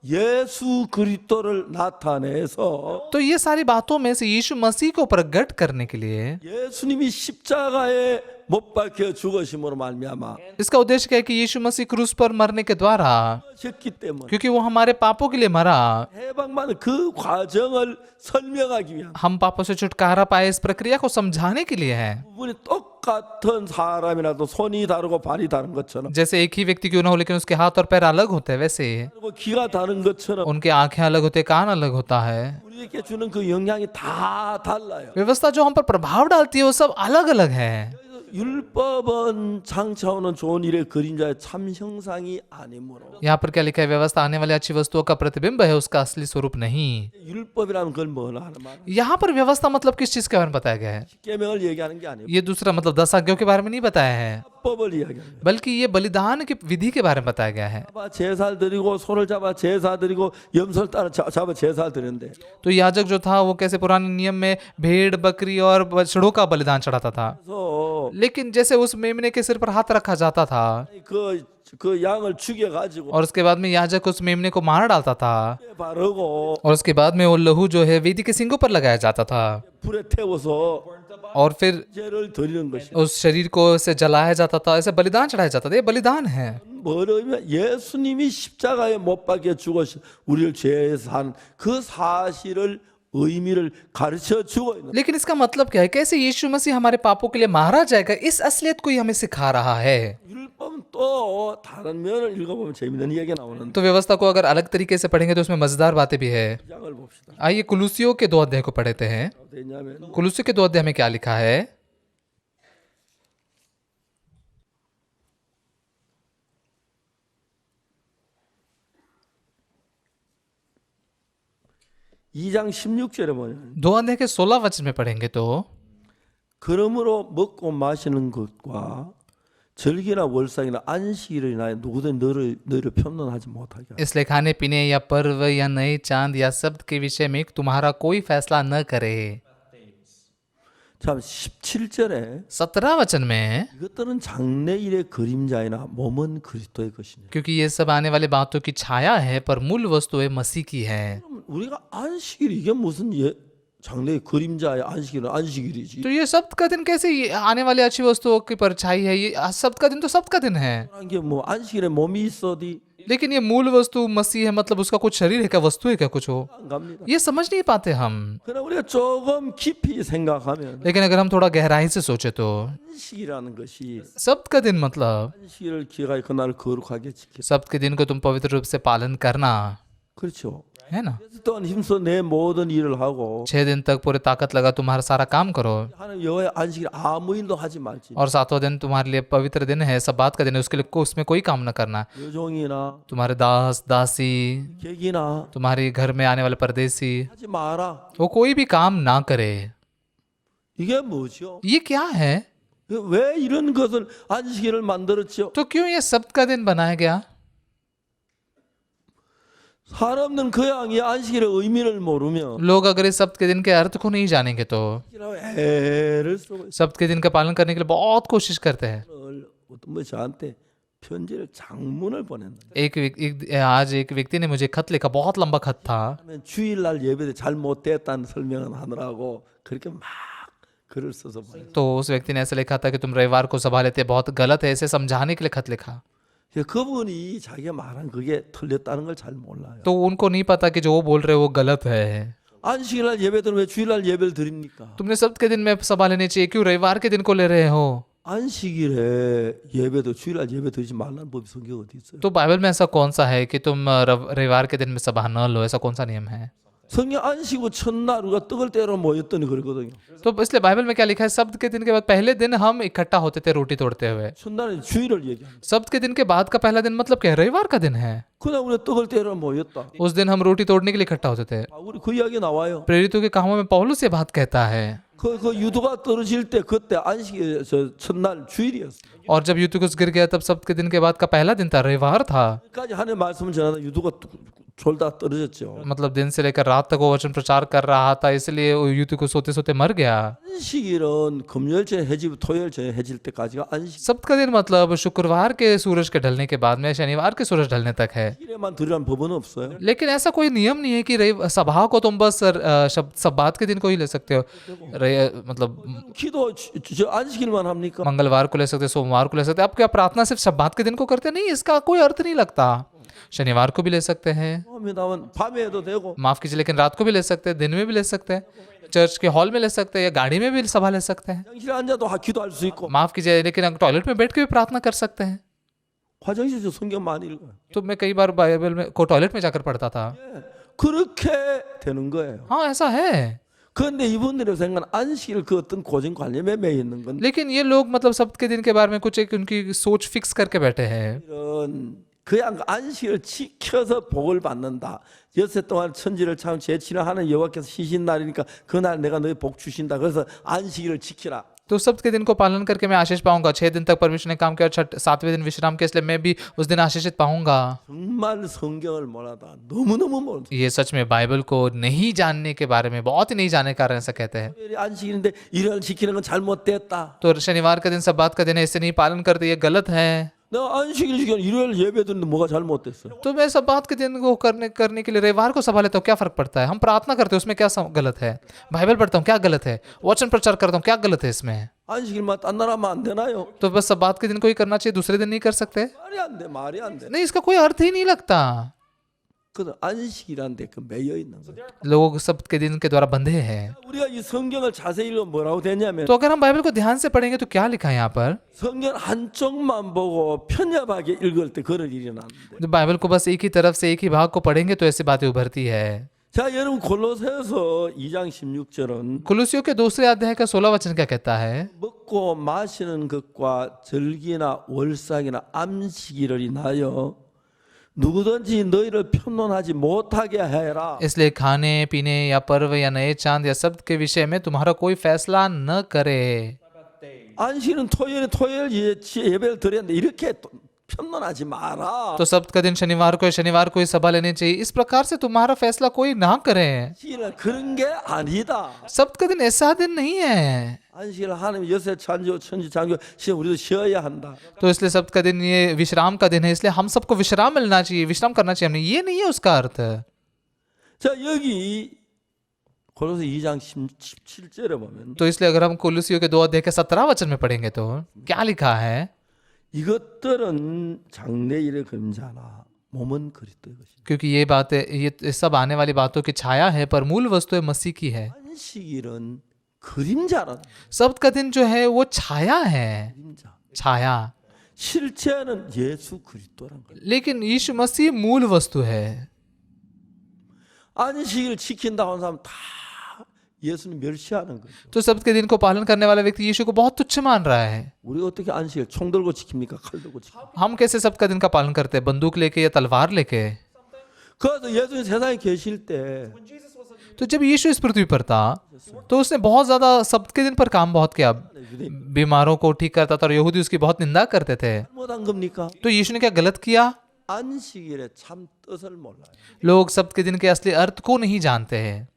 예수 그리스도를 나타내서 तो ये सारी बातों में से यीशु मसीह को प्रकट करने के लिए 예수님이 십자가에 못 박혀 죽으심으로 말미암아 इसका उद्देश्य क्या है कि यीशु मसीह क्रूस पर मरने के द्वारा, 하셨기 때문에 क्योंकि वो हमारे पापों के लिए मरा, 해방받는 그 과정을 설명하기 위한 हम पापों से छुटकारा पाए इस प्रक्रिया को समझाने के लिए है। 부분이 똑같은 사람이라도 손이 다르고 발이 다른 것처럼 जैसे एक ही व्यक्ति क्यों ना हो लेकिन उसके हाथ और पैर अलग होते हैं, वैसे 그리고 귀가 다른 것처럼 उनके आंखें अलग होते, कान अलग होता है। 우리에게 주는 그 영향이 다 달라요. व्यवस्था जो हम पर प्रभाव डालती है वो सब अलग अलग है। 율법은 장차오는 좋은 일의 그림자의 참 형상이 아니므로 यहाँ पर क्या लिखा है? व्यवस्था आने वाली अच्छी वस्तुओं का प्रतिबिंब है, उसका असली स्वरूप नहीं। 율법이라는 걸 뭐라 하는 말? यहाँ पर व्यवस्था मतलब किस चीज के बारे में बताया गया है? 십계명을 얘기하는 게 아니고 ये दूसरा मतलब 10 आज्ञाओं के बारे में नहीं बताया है, 법을 이야기하는 거예요. बल्कि ये बलिदान की विधि के बारे में बताया गया है। 잡아 제사를 드리고 소를 잡아 제사 드리고 염소를 따라 잡아 제사를 드리는데 तो याजक जो था वो कैसे पुराने नियम में भेड़ बकरी और बछड़ों का बलिदान चढ़ाता था, 그래서 लेकिन जैसे उस मेमने के सिर पर हाथ रखा जाता था 그 양을 죽여 가지고 और उसके बाद में याजक उस मेमने को मार डालता था, 바르고 और उसके बाद में वो लहू जो है वेदी के सींगों पर लगाया जाता था 불에 태워서 और फिर 죄를 드리는 것이 उस शरीर को से जलाया जाता था, ऐसे बलिदान चढ़ाया जाता था। ये बलिदान है। 뭐냐면 예수님이 십자가에 못 박혀 죽으셔 우리를 죄에 산 그 사실을 의미를 가르쳐 주고 있는 लेकिन इसका मतलब क्या है? कैसे यीशु मसीह हमारे पापों के लिए मारा जाएगा, इस असलियत को ही हमें सिखा रहा है। 율법은 또 다른 면을 읽어보면 재밌는 이야기가 나오는데 तो व्यवस्था को अगर अलग तरीके से पढ़ेंगे तो उसमें मजेदार बातें भी है। 장을 봅시다. आइए कुलूसियों के 2 अध्याय को पढ़ते हैं। 되냐면 कुलूसियों के 2 अध्याय में क्या लिखा है? 이장 16절에 보면 2 अध्याय के 16 वचन में पढ़ेंगे तो 그러므로 먹고 마시는 것과 절기나 월상이나 안식일을 인하여 누구든 너를 편론하지 못하게 하라. इसलिए खाने पीने या पर्व या नए चांद या शब्द के विषय में तुम्हारा कोई फैसला न करे। 참 17절에 17 वचन में, 이것들은 장래일의 그림자이나 몸은 그리스도의 것이니. क्योंकि ये सब आने वाली बातों की छाया है पर मूल वस्तुएं मसीह की है। 그럼 우리가 안식일 이게 무슨 장래의 그림자의 안식일은 안식일이지. तो ये शब्द का दिन कैसे ये आने वाली अच्छी वस्तुओं की परछाई है? ये शब्द का दिन तो शब्द का दिन है। 그런 게 뭐 안식일에 몸이 있어도 लेकिन ये मूल वस्तु मसीह है, मतलब उसका कुछ शरीर है क्या, वस्तु है क्या, कुछ हो, 안 갑니다. ये समझ नहीं पाते हम। 그러나 우리가 조금 깊이 생각하면 लेकिन अगर हम थोड़ा गहराई से सोचे तो 안식이라는 것이 सब्त का दिन मतलब 안식일을 기억하여 그날을 거룩하게 지켜. सब्त के दिन को तुम पवित्र रूप से पालन करना, 그렇죠. है ना। 6일 동안 힘써 내 모든 일을 하고 6 दिन तक पूरे ताकत लगा तुम्हारा सारा काम करो, 하나님 여호와의 안식일 आ무 일도 하지 말지. और 7वां दिन तुम्हारे लिए पवित्र दिन है, सब्बात का दिन है, उसके लिए उसमें कोई काम न करना। 여종이나 तुम्हारे दास दासी, 객이나 तुम्हारे घर में आने वाले परदेसी, 하지 마라. वो कोई भी काम ना करे। 이게 뭐죠? ये क्या है? 왜 이런 것을 안식일을 만들었죠? तो क्यों ये सब्त का दिन बनाया गया? 사람들은 그냥 이 안식일의 의미를 모르면 लोग अगर इस सब्त के दिन के अर्थ को नहीं जानेंगे तो 애를 쓰고 있어요. सब्त के दिन का पालन करने के लिए बहुत कोशिश करते हैं। 어떤 분이 저한테 편지를 장문을 보낸다. आज एक व्यक्ति ने मुझे खत लिखा, बहुत लंबा खत था। 하면 주일날 예배 잘 못됐다는 설명을 하느라고 그렇게 막 글을 써서 보냈어요. तो उस व्यक्ति ने ऐसे लिखा था कि तुम रविवार को सभा लेते बहुत गलत है, ऐसे समझाने के लिए खत लिखा। 그분이 자기가 말한 그게 틀렸다는 걸 잘 몰라요. तो उनको नहीं पता कि जो वो बोल रहे हैं वो गलत है। 안식일날 예배들은 왜 주일날 예배를 드립니까? तुमने सब्त के दिन में सभा लेनी चाहिए, क्यों रविवार के दिन को ले रहे हो? 안식일에 예배도 주일날 예배 드리지 말라는 법이 성경에 어디 있어요? तो बाइबल में ऐसा कौन सा है कि तुम रविवार के दिन में सभा न लो, ऐसा कौन सा नियम है? 성경 안식일 첫날 우리가 떡을 떼러 모였더니 그러거든요. तो इसलिए बाइबल में क्या लिखा है, सब्त के दिन के बाद पहले दिन हम इकट्ठा होते थे रोटी तोड़ते हुए। 첫날은 주일을 얘기합니다. सब्त के दिन के बाद का पहला दिन मतलब क्या है? रविवार का दिन है। 그날 우리가 떡을 떼러 모였다. उस दिन हम रोटी तोड़ने के लिए इकट्ठा होते थे। 우리 그 이야기 나와요. प्रेरितों के कामों में पौलुस ये बात कहता है। 그 유도가 떨어질 때 그때 안식일 저 첫날 주일이었어요. और जब यूतुकुस गिर गया तब सब्त के दिन के बाद का पहला दिन था, रविवार था। 까지 하나님의 말씀을 전하다 유도가 졸다 떨어졌죠. मतलब दिन से लेकर रात तक वो वचन प्रचार कर रहा था, इसलिए यूतुकुस सोते सोते मर गया। 안식일은 금요일 전에 해지고 토요일 전에 해질 때까지가 안식. सब्त का दिन मतलब शुक्रवार के सूरज के ढलने के बाद में शनिवार के सूरज ढलने तक है। 일에만 드리라는 법은 없어요. लेकिन ऐसा कोई नियम नहीं है कि सभा को तुम बस सब्बात के दिन को ही ले सकते हो, मतलब 기도 저 안식일만 합니까? मंगलवार को ले सकते, सोमवार को ले सकते। आप क्या प्रार्थना सिर्फ सब्बात के दिन को करते? नहीं, इसका कोई अर्थ नहीं लगता। शनिवार को भी ले सकते हैं, 합니다만 밤에 해도 되고 माफ कीजिए, लेकिन रात को भी ले सकते हैं, दिन में भी ले सकते हैं, चर्च के हॉल में ले सकते हैं, या गाड़ी में भी सभा ले सकते हैं। 화장실에 앉아도 기도할 수 있고 माफ कीजिए, लेकिन टॉयलेट में बैठ के भी प्रार्थना कर सकते हैं। 화장실에서 성경 많이 읽어요. तो मैं कई बार बाइबल में को टॉयलेट में जाकर पढ़ता था। 그렇게 되는 거예요. हाँ, ऐसा है। 그런데 이분들의 생각은 안식일 그 어떤 고정관념에 매여 있는 건 लेकिन ये लोग मतलब सब्त के दिन के बारे में कुछ एक उनकी सोच फिक्स करके बैठे हैं। 이런 그냥 안식일을 지켜서 복을 받는다. 여섯 동안 천지를 참 제치를 하는 여호와께서 쉬신 날이니까 그날 내가 너희 복 주신다. 그래서 안식일을 지키라. तो सब्त के दिन को पालन करके मैं आशीष पाऊंगा। 6 दिन तक परमेश्वर ने काम किया, 7वें दिन विश्राम किया, इसलिए मैं भी उस दिन आशीषित पाऊंगा। 정말 성경을 몰라다 너무너무 몰라. ये सच में बाइबल को नहीं जानने के बारे में, बहुत ही नहीं जानने के कारण ऐसा कहते हैं। 안식일인데 일을 지키는 건 잘못됐다. तो शनिवार का दिन सब्बात का दिन है, इससे नहीं पालन करते, ये गलत है। 너 안식일 지키는 일요일 예배 드는데 뭐가 잘못됐어? तो मैं सब्बात के दिन को करने के लिए रविवार को सभा लेता हूँ, क्या फर्क पड़ता है? हम प्रार्थना करते हैं, उसमें क्या गलत है? बाइबल पढ़ता हूँ, क्या गलत है? वचन प्रचार करता हूँ, क्या गलत है इसमें? 안식일만 딴 나라 하면 안 되나요? तो बस सब्बात के दिन को ही करना चाहिए, दूसरे दिन नहीं कर सकते? 말이 안 돼. नहीं, इसका कोई अर्थ ही नहीं लगता। 그 안식이라는 데 그 매여 있는 거예요. लोग सब्त के दिन के द्वारा बंधे हैं। 우리가 이 성경을 자세히 읽으면 뭐라고 되냐면 तो अगर हम बाइबल को ध्यान से पढ़ेंगे तो क्या लिखा है यहाँ पर? 성경 한쪽만 보고 편협하게 읽을 때 그런 일이 나는데. तो बाइबल को बस एक ही तरफ से एक ही भाग को पढ़ेंगे तो ऐसी बातें उभरती है। 자, 여러분 골로새서 2장 16절은 कुलुसियों के दूसरे अध्याय का 16 वचन क्या कहता है? 먹고 마시는 것과 절기나 월삭이나 안식일을 인하여 누구든지 너희를 편론하지 못하게 해라. इसलिए खाने पीने या पर्व या नए चांद या शब्द के विषय में तुम्हारा कोई फैसला न करे। 안식일은 토요일 예배를 드렸는데 이렇게 편론하지 마라. तो सब्त का दिन शनिवार को ही सभा लेनी चाहिए, इस प्रकार से तुम्हारा फैसला कोई ना करे। 안식일은 그런 게 아니다. सब्त का दिन ऐसा दिन नहीं है। 안식일 하나님 여세 찬조 천지 장교 시험 우리도 쉬어야 한다. तो इसलिए सब्त का दिन ये विश्राम का दिन है, इसलिए हम सबको विश्राम मिलना चाहिए, विश्राम करना चाहिए हमने, ये नहीं है उसका अर्थ। 자, 여기 골로새 2장 17절에 보면 तो इसलिए अगर हम कुलुसियों के 2 अध्याय के 17 वचन में पढ़ेंगे तो क्या लिखा है? 이것들은 장래일의 그림자나 몸은 그리스도의 것입니다. क्योंकि ये बातें ये सब आने वाली बातों की छाया है पर मूल वस्तु मसीह की है। 안식일은 그림자라는 सब्त का दिन जो है वो छाया है, 그림자. छाया, 실제는 예수 그리스도란 거예요. लेकिन यीशु मसीह मूल वस्तु है। 안식일 지킨다고 하는 사람 다 예수님 멸시하는 거죠. तो सब्त के दिन को पालन करने वाला व्यक्ति यीशु को बहुत तुच्छ मान रहा है। 우리가 어떻게 안식일 총 들고 지킵니까? 칼 들고 지킵니까? हम कैसे सब्त का दिन का पालन करते हैं? बंदूक लेके या तलवार लेके? 그래서 예수님 세상에 계실 때 तो जब यीशु इस पृथ्वी पर था तो उसने बहुत ज्यादा सब्त के दिन पर काम बहुत किया, बीमारों को ठीक करता था और यहूदी उसकी बहुत निंदा करते थे। 잘못한 겁니까? तो यीशु ने क्या गलत किया? 안식일의 참 뜻을 몰라요. लोग सब्त के दिन के असली अर्थ को नहीं जानते हैं।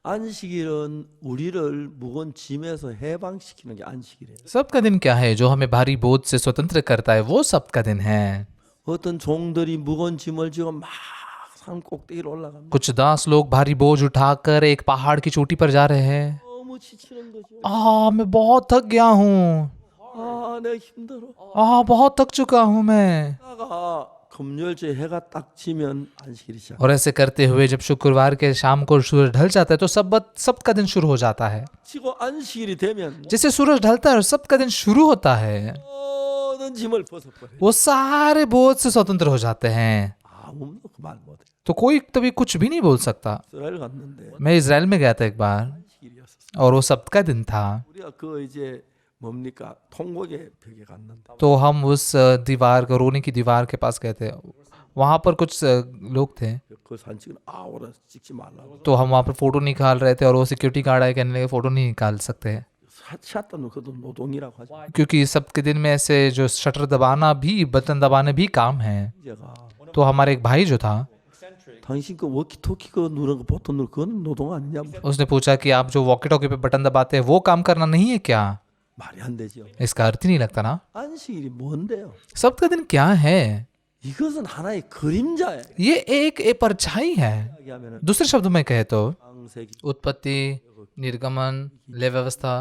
안식일은 우리를 무거운 짐에서 해방시키는 게 안식일이에요. सब्त का दिन क्या है? जो हमें भारी बोझ से स्वतंत्र करता है, वो सब्त का दिन है। 어떤 종들이 무거운 짐을 지고 막 산 꼭대기로 올라갑니다. कुछ दास लोग भारी बोझ उठाकर एक पहाड़ की चोटी पर जा रहे हैं। 너무 지치는 거죠. मैं बहुत थक गया हूँ, 내가 힘들어. बहुत थक चुका हूँ मैं। 다가 금요일째 해가 딱 지면 안식일이 시작. और ऐसे करते हुए जब शुक्रवार के शाम को सूरज ढल जाता है तो सब्त का दिन शुरू हो जाता है। 지고 안식일이 되면 जैसे सूरज ढलता है और सब्त का दिन शुरू होता है, 모든 짐을 벗어버려요. वो सारे बोझ से स्वतंत्र हो जाते हैं। 아무도 그 말 못해. तो कोई तभी कुछ भी नहीं बोल सकता। 이스라엘 갔는데 मैं इजराइल में गया था एक बार 안식일이었어. और वो सब्त का दिन था। 우리가 그 이제 뭡니까 통곡의 벽에 갔는데 तो हम उस दीवार को, रोने की दीवार के पास गए थे। वहाँ पर कुछ लोग थे 그 산책은 아우라 찍지 말라고. तो हम वहाँ पर फोटो निकाल रहे थे और वो सिक्योरिटी गार्ड आए, कहने लगे फोटो नहीं निकाल सकते 샷다는 그것도 노동이라고 하죠. क्योंकि सब्त के दिन में ऐसे जो शटर दबाना भी, बटन दबाने भी काम है। 제가 तो हमारे एक भाई जो था 당신 그 워키토키 그 누르는 거 버튼 누르 그건 노동 아니냐? उसने पूछा कि आप जो वॉकी टॉकी पे बटन दबाते हैं वो काम करना नहीं है क्या? 말이 안 되죠. इसका अर्थ ही नहीं लगता ना। 안식일이 뭔데요? सब्त का दिन क्या है? 이것은 하나의 그림자예요. ये एक परछाई है। 이야기하면은 दूसरे शब्दों में कहे तो 창세기 उत्पत्ति, निर्गमन, लय व्यवस्था,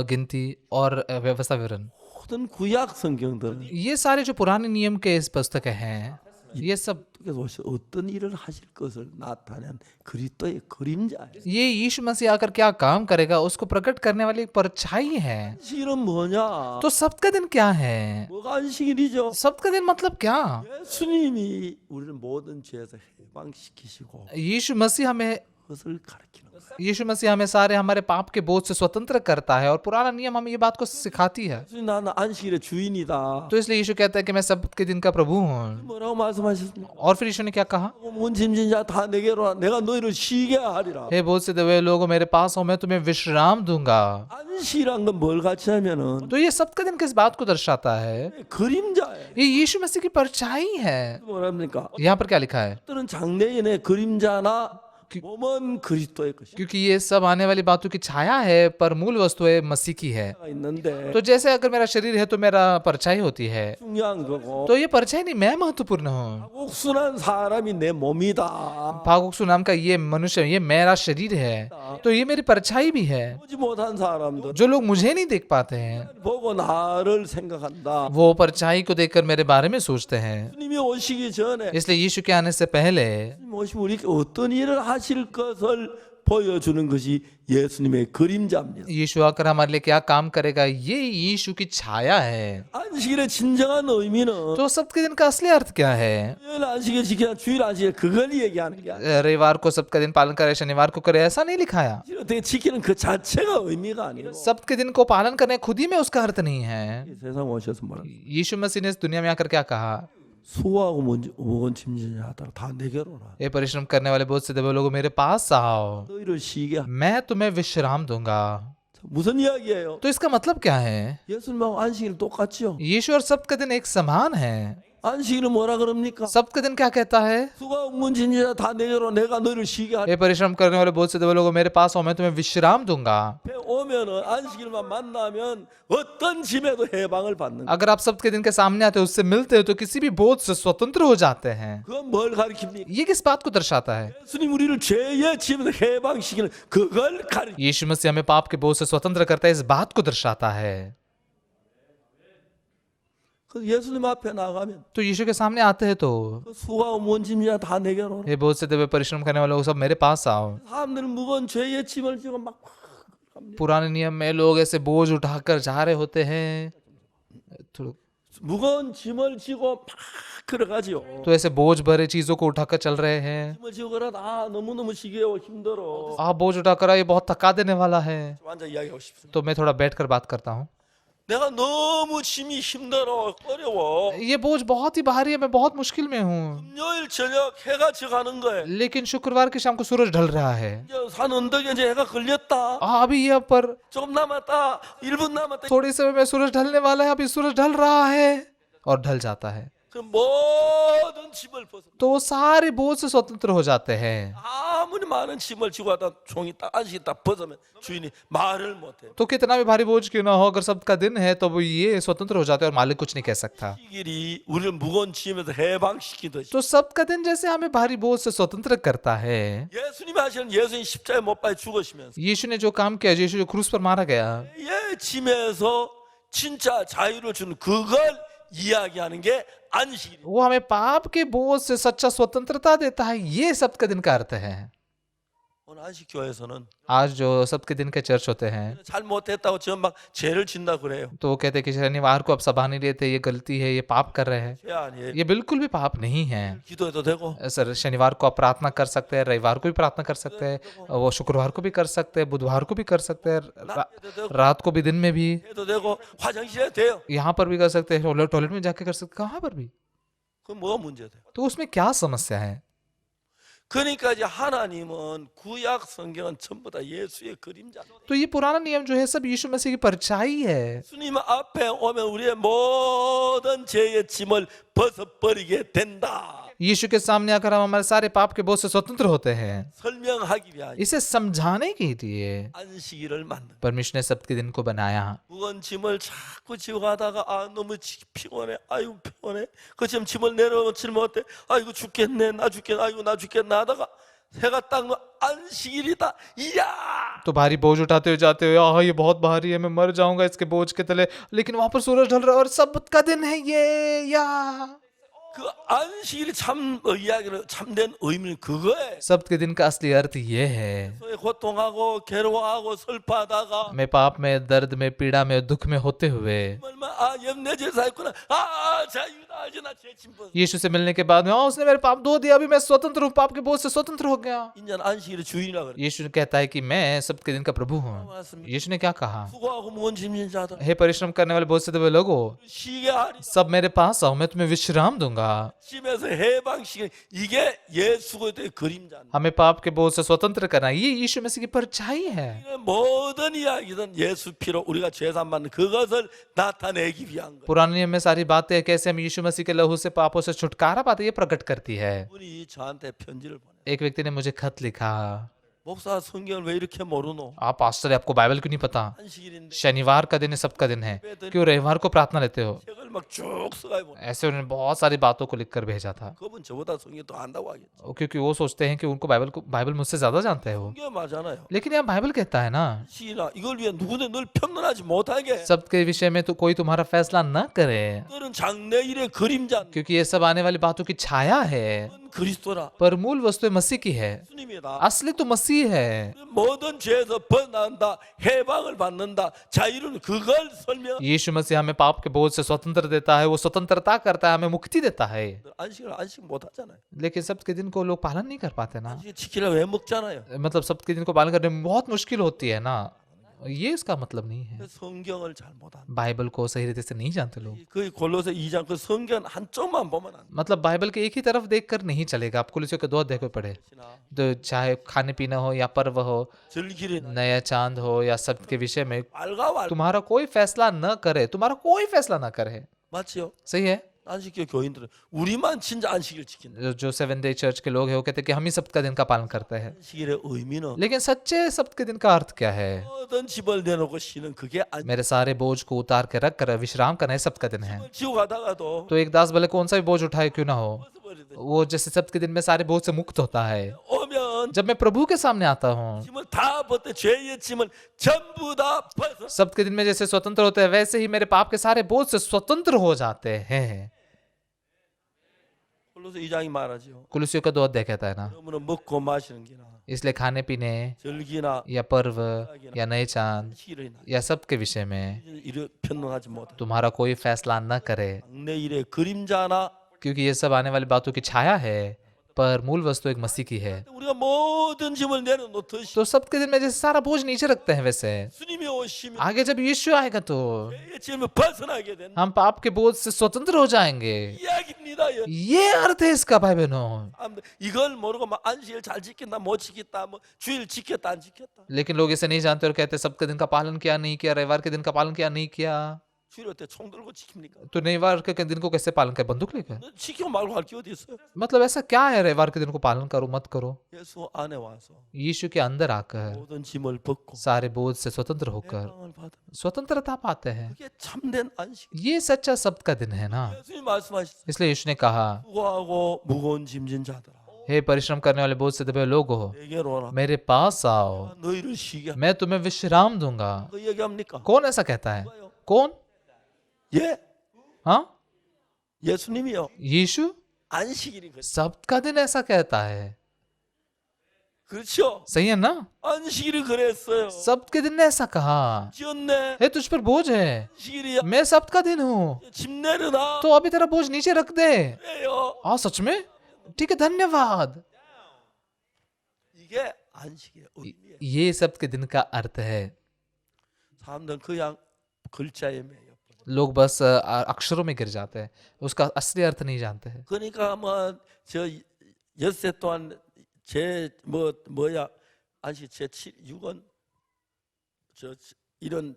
गिनती और व्यवस्था विवरण, 모든 구약 성경들은 ये सारे जो पुराने नियम के इस पुस्तक हैं, ये सब 그래서 어떤 일을 하실 것을 나타낸 그리스도의 그림자예요. ये यीशु मसीह आकर क्या काम करेगा उसको प्रकट करने वाली एक परछाई है। 안식일은 뭐냐? तो सब्त का दिन क्या है? 뭐가 안식일이죠? सब्त का दिन मतलब क्या? 예수님이 우리를 모든 죄에서 해방시키시고 यीशु मसीह हमें 그것을 가르치는 거예요. यीशु मसीह हमें सारे हमारे पाप के बोझ से स्वतंत्र करता है और पुराना नियम हमें ये बात को सिखाती है। 예수님 나는 안식일의 주인이다. तो इसलिए यीशु कहता है कि मैं सब्त के दिन का प्रभु हूँ। 뭐라고 말씀하셨습니까? और फिर यीशु ने क्या कहा? 온 짐진 자 다 내게로 와. 내가 너희를 쉬게 하리라. हे बोझ से दबे लोगों मेरे पास हो, मैं तुम्हें विश्राम दूंगा। 안식이란 건 뭘 같이 하면은 तो ये सब्त का दिन किस बात को दर्शाता है? 그림자예요. ये यीशु मसीह की परछाई है। 뭐랍니까? यहाँ पर क्या लिखा है? 어떤 장래인의 그림자나 몸은 그리스도의 것이다. क्योंकि ये सब आने वाली बातों की छाया है पर मूल वस्तु है मसीह की है। 있는데 तो जैसे अगर मेरा शरीर है तो मेरा परछाई होती है, 중요한 거고 तो ये परछाई नहीं, मैं महत्वपूर्ण हूँ। 옥순한 사람이 내 몸이다. भागुकसु नाम का ये मनुष्य, ये मेरा शरीर है, तो ये मेरी परछाई भी है। 보지 못한 사람들 जो लोग मुझे नहीं देख पाते हैं 보고 나를 생각한다. वो परछाई को देखकर मेरे बारे में सोचते हैं। 주님이 오시기 전에 इसलिए यीशु के आने से पहले 주님 오시면 우리에게 어떤 일을 하실 것을 보여주는 것이 예수님의 그림자입니다. यीशु आकर हमारे लिए क्या काम करेगा, ये यीशु की छाया है। 안식일의 진정한 의미는 तो सब्त के दिन का असली अर्थ क्या है? 주일 안식일 지키나 주일 안식일 그걸 얘기하는 게 아니라 रविवार को सब्त का दिन पालन करे, शनिवार को करे, ऐसा नहीं लिखाया। 어떻게 지키는 그 자체가 의미가 아니고 सब्त के दिन को पालन करने खुद ही में उसका अर्थ नहीं है। 이 세상 오셔서 뭐라 यीशु मसीह ने इस दुनिया में आकर क्या कहा? 수고하고 무거운 짐진 자들 다 내게로 오라. ये परिश्रम करने वाले बोझ से दबे लोगों मेरे पास आओ, 너희를 쉬게. मैं तुम्हें विश्राम दूंगा। 무슨 이야기예요? तो इसका मतलब क्या है? 예수님하고 안식일 똑같죠? यीशु और सब्त का दिन एक समान है। 안식일은 뭐라 그럽니까? सब्त का दिन क्या कहता है? 수고하고 무거운 짐진 자다 내게로 내가 너희를 쉬게 하리. ये परिश्रम करने वाले बोझ से दबे लोगों मेरे पास आओ, मैं तुम्हें विश्राम दूंगा। 오면은 안식일만 만나면 어떤 짐에도 해방을 받는 거예요. अगर आप सब्त के दिन के सामने आते हो, उससे मिलते हो, तो किसी भी बोझ से स्वतंत्र हो जाते हैं। 그건 뭘 가리킵니까? ये किस बात को दर्शाता है? 예수님 우리를 죄의 짐에서 해방시키는 그걸 가리. यीशु मसीह हमें पाप के बोझ से स्वतंत्र करता है, इस बात को दर्शाता है। 그 예수님 앞에 나가면 तो यीशु के सामने आते हैं तो 그 수고하고 무거운 짐이야 다 내게로 오라. हे बहुत से दबे परिश्रम करने वाले लोग सब मेरे पास आओ। 사람들은 무거운 죄의 짐을 지고 막 पुराने नियम में लोग ऐसे बोझ उठाकर जा रहे होते हैं, तो 무거운 짐을 지고 막 걸어가지요. ऐसे बोझ भरे चीजों को उठाकर चल रहे हैं। 짐을 지고 걸어 너무너무 시게요 힘들어. बोझ उठाकर ये बहुत थका देने वाला है। 앉아 이야기하고 싶습니다. तो मैं थोड़ा बैठकर बात करता हूँ। 내가 너무 짐이 힘들어 어려워. ये बोझ बहुत ही भारी है, मैं बहुत मुश्किल में हूँ। 금요일 저녁 해가 져가는 거예요. लेकिन शुक्रवार की शाम को सूरज ढल रहा है। 이제 산 언덕에 이제 해가 걸렸다. अभी यहाँ पर 조금 남았다. 1분 남았다. थोड़ी समय में सूरज ढलने वाला है, अभी सूरज ढल रहा है और ढल जाता है। 그 모든 짐을 벗어. तो वो सारे बोझ से स्वतंत्र हो जाते हैं। 아무리 많은 짐을 지고 하다 종이 딱 안식이 딱 벗으면 주인이 말을 못해. तो कितना भी भारी बोझ क्यों ना हो, अगर सबका दिन है तो वो ये स्वतंत्र हो जाते हैं और मालिक कुछ नहीं कह सकता। 일이 우리를 무거운 짐에서 해방시키듯이 तो सबका दिन जैसे हमें भारी बोझ से स्वतंत्र करता है। 예수님이 하시는 예수님 십자가에 못 박혀 죽으시면서 यीशु ने जो काम किया, यीशु जो क्रूस पर मारा गया, 예 짐에서 진짜 자유를 주는 그걸 이야기하는 게 안식일이에요. वो हमें पाप के बोझ से सच्चा स्वतंत्रता देता है। ये सबका दिन का अर्थ है। 오늘 안식 교회에서는 आज जो सबके दिन के चर्च होते हैं 잘 못했다고 지금 막 죄를 짓나 그래요. तो वो कहते हैं कि शनिवार को अब सभा नहीं लेते, ये गलती है, ये पाप कर रहे हैं। 죄 아니에요. ये बिल्कुल भी पाप नहीं है। 기도해도 되고 सर शनिवार को आप प्रार्थना कर सकते हैं, रविवार को भी प्रार्थना कर सकते हैं, वो शुक्रवार को भी कर सकते हैं, बुधवार को भी कर सकते हैं, 낮에도 되고 रात को भी, दिन में भी, 해도 되고 화장실에 돼요. यहाँ पर भी कर सकते हैं, टॉयलेट में जाके कर सकते हैं, कहाँ पर भी। 그 뭐가 문제돼요? तो उसमें क्या समस्या है? 그러니까 이제 하나님은 구약 성경은 전부 다 예수의 그림자. तो ये पुराना नियम जो है सब यीशु मसीह की परछाई है। 예수님 앞에 오면 우리의 모든 죄의 짐을 벗어버리게 된다. यीशु के सामने आकर हम हमारे सारे पाप के बोझ से स्वतंत्र होते हैं। 설명하기 위하여 इसे समझाने के लिए 안식일을 만든. परमेश्वर ने सबके दिन को बनाया। 무거운 짐을 자꾸 지고 가다가 너무 피곤해. 아이고 피곤해. 그 지금 짐을 내려놓지 못해. 아이고 죽겠네. 나 죽겠네. 아이고 나 죽겠네 하다가 해가 딱 안식일이다. 이야. तो भारी बोझ उठाते हुए जाते हुए, आह ये बहुत भारी है, मैं मर जाऊंगा इसके बोझ के तले, लेकिन वहां पर सूरज ढल रहा है और सबका दिन है ये, या 그 안식일이 참 이야기는 참된 의미는 그거예요. सबके दिन का असली अर्थ ये है। 고통하고 괴로워하고 슬퍼하다가 मैं पाप में, दर्द में, पीड़ा में, दुख में होते हुए 정말 내 제사 있구나. 자유다. 이제 나 죄짐 벗어. यीशु से मिलने के बाद में, उसने मेरे पाप धो दिया, अभी मैं स्वतंत्र हूँ, पाप के बोझ से स्वतंत्र हो गया। 이제 안식일의 주인이라 그래. यीशु कहता है कि मैं सबके दिन का प्रभु हूँ। यीशु ने क्या कहा? 수고하고 무거운 짐진 자들 हे परिश्रम करने वाले बोझ से दबे लोगों, 쉬게 하리. सब मेरे पास आओ, मैं तुम्हें विश्राम दूंगा। 짐에서 해방시키는 이게 예수의 그림자입니다. हमें पाप के बोझ से स्वतंत्र करना, ये यीशु मसीह की परछाई है। 모든 이야기는 예수 피로 우리가 죄산 받는 그것을 나타내기 위한 거예요. पुराने नियम में सारी बातें कैसे हम यीशु मसीह के लहू से पापों से छुटकारा पाते, ये प्रकट करती है। 분이 저한테 편지를 보내. एक व्यक्ति ने मुझे खत लिखा, 목사 성경을 왜 이렇게 모르노? आप पास्टर, आपको बाइबल क्यों नहीं पता? 안식일인데 शनिवार का दिन है, सबका दिन है, क्यों रविवार को प्रार्थना लेते हो? 책을 막쭉 써가지고 보내. ऐसे उन्होंने बहुत सारी बातों को लिखकर भेजा था। 그분 저보다 성경 더 안다고 하겠죠. क्योंकि वो सोचते हैं कि उनको बाइबल मुझसे ज्यादा जानते हैं वो। 성경 맞잖아요. लेकिन यहाँ बाइबल कहता है ना, 시나 이걸 위해 누구든 늘 평론하지 못하게. सबके विषय में तो कोई तुम्हारा फैसला न करे, 너는 장래일의 그림자. क्योंकि ये सब आने वाली बातों की छाया है, 그리스도라. पर मूल वस्तु मसीह की है। 예수님이다. असली तो मसीह है। 모든 죄에서 벗어난다. 해방을 받는다. 자유는 그걸 설명. यीशु मसीह हमें पाप के बोझ से स्वतंत्र देता है, वो स्वतंत्रता करता है, हमें मुक्ति देता है। 안식 못 하잖아요. लेकिन सबके दिन को लोग पालन नहीं कर पाते ना, 안식 지키려고 왜 먹잖아요. मतलब सबके दिन को पालन करने में बहुत मुश्किल होती है ना, ये इसका मतलब नहीं है। 성경을 잘 못한다. बाइबल को सही रीति से नहीं जानते लोग। 그 골로새 2장 그 성경 한쪽만 보면 안 मतलब बाइबल के एक ही तरफ देखकर नहीं चलेगा, आपको कुलिसियों के 2 अध्याय को पढ़े, 되나. तो चाहे खाने पीना हो या पर्व हो, 절기는 नया चांद हो या सब के विषय में 알가왈 तुम्हारा कोई फैसला न करे, तुम्हारा कोई फैसला न करे। 맞지요? सही है। 안식교 교인들은 우리만 진짜 안식일 지킨다. जो 7 डे चर्च के लोग हैं वो कहते हैं कि हम ही सबका दिन का पालन करते हैं, 안식일의 의미는 लेकिन सच्चे सबके दिन का अर्थ क्या है? 모든 집을 내놓고 쉬는 그게 안식을 मेरे सारे बोझ को उतार के रख कर विश्राम करना, है सबका दिन है। 지고 가다가도 तो एक दास भले कौन सा भी बोझ उठाए क्यों ना हो, 버리듯이 वो जैसे सब्त के दिन में सारे बोझ से मुक्त होता है। 오면 जब मैं प्रभु के सामने आता हूँ, 짐을 다 벗대 죄의 짐을 전부 다 벗어 सब्त के दिन में जैसे स्वतंत्र होते हैं, वैसे ही मेरे पाप के सारे बोझ से स्वतंत्र हो जाते हैं। 골로새 2장이 말하죠. कुलुसियों का 2 अध्याय कहता है ना, 그러므로 먹고 마시는 기나 इसलिए खाने पीने 절기나 या पर्व या नए चांद 시일이나 या सब के विषय में 이를 변론하지 못해. तुम्हारा कोई फैसला न करे, 내 일의 그림자나 क्योंकि ये सब आने वाली बातों की छाया है, पर मूल वस्तु एक मसीह की है। 우리가 모든 짐을 내려놓듯이 तो सब के दिन में जैसे सारा बोझ नीचे रखते हैं, वैसे 주님이 ओ시면 आगे जब यीशु आएगा तो 죄의 짐을 벗어나게 된다. हम पाप के बोझ से स्वतंत्र हो जाएंगे। 이야기입니다. ये अर्थ है इसका भाई बहनों। 사람들 이걸 모르고 막 안식일 잘 지켰다 못 지켰다 뭐 주일 지켰다 안 지켰다 लेकिन लोग इसे नहीं जानते और कहते हैं सबके दिन का पालन किया नहीं किया, रविवार के दिन का पालन किया नहीं किया। 주일 때 총 들고 지킵니까? तो रविवार के दिन को कैसे पालन कर, बंदूक लेकर? 너 지키고 말고 할 게 어디 있어요? मतलब ऐसा क्या है रविवार के दिन को पालन करो मत करो? 예수 안에 와서 यीशु के अंदर आकर 모든 짐을 벗고 सारे बोझ से स्वतंत्र होकर 해방을 받으면 स्वतंत्रता पाते हैं। 그게 참된 안식. ये सच्चा सब्त का दिन है ना। 예수님 말씀하셨어요. इसलिए यीशु ने कहा, 수고하고 무거운 짐진 자들아 हे परिश्रम करने वाले बोझ से दबे लोग हो, 내게로 오라. मेरे पास आओ, 너희를 쉬게. मैं तुम्हें विश्राम दूंगा। 그 얘기합니까? कौन ऐसा कहता है? कौन? 예, हाँ, 예수님이요. यीशु 안식일이 그렇죠. सब्त का दिन ऐसा कहता है। 그렇죠. सही है ना? 안식일이 그랬어요. सब्त के दिन ने ऐसा कहा, 지었네. हे तुझ पर बोझ है, 안식일이야. मैं सब्त का दिन हूँ, 짐 내려놔. तो अभी तेरा बोझ नीचे रख दे। 왜요? हाँ सच में? ठीक है, धन्यवाद। 이게 안식의 의미예요. ये सब्त के दिन का अर्थ है। 사람들은 그냥 글자에 매여. लोग बस अक्षरों में गिर जाते हैं, उसका असली अर्थ नहीं जानते हैं। 그러니까 뭐저 엿새 동안 제 뭐야 안식 제 6원 저 이런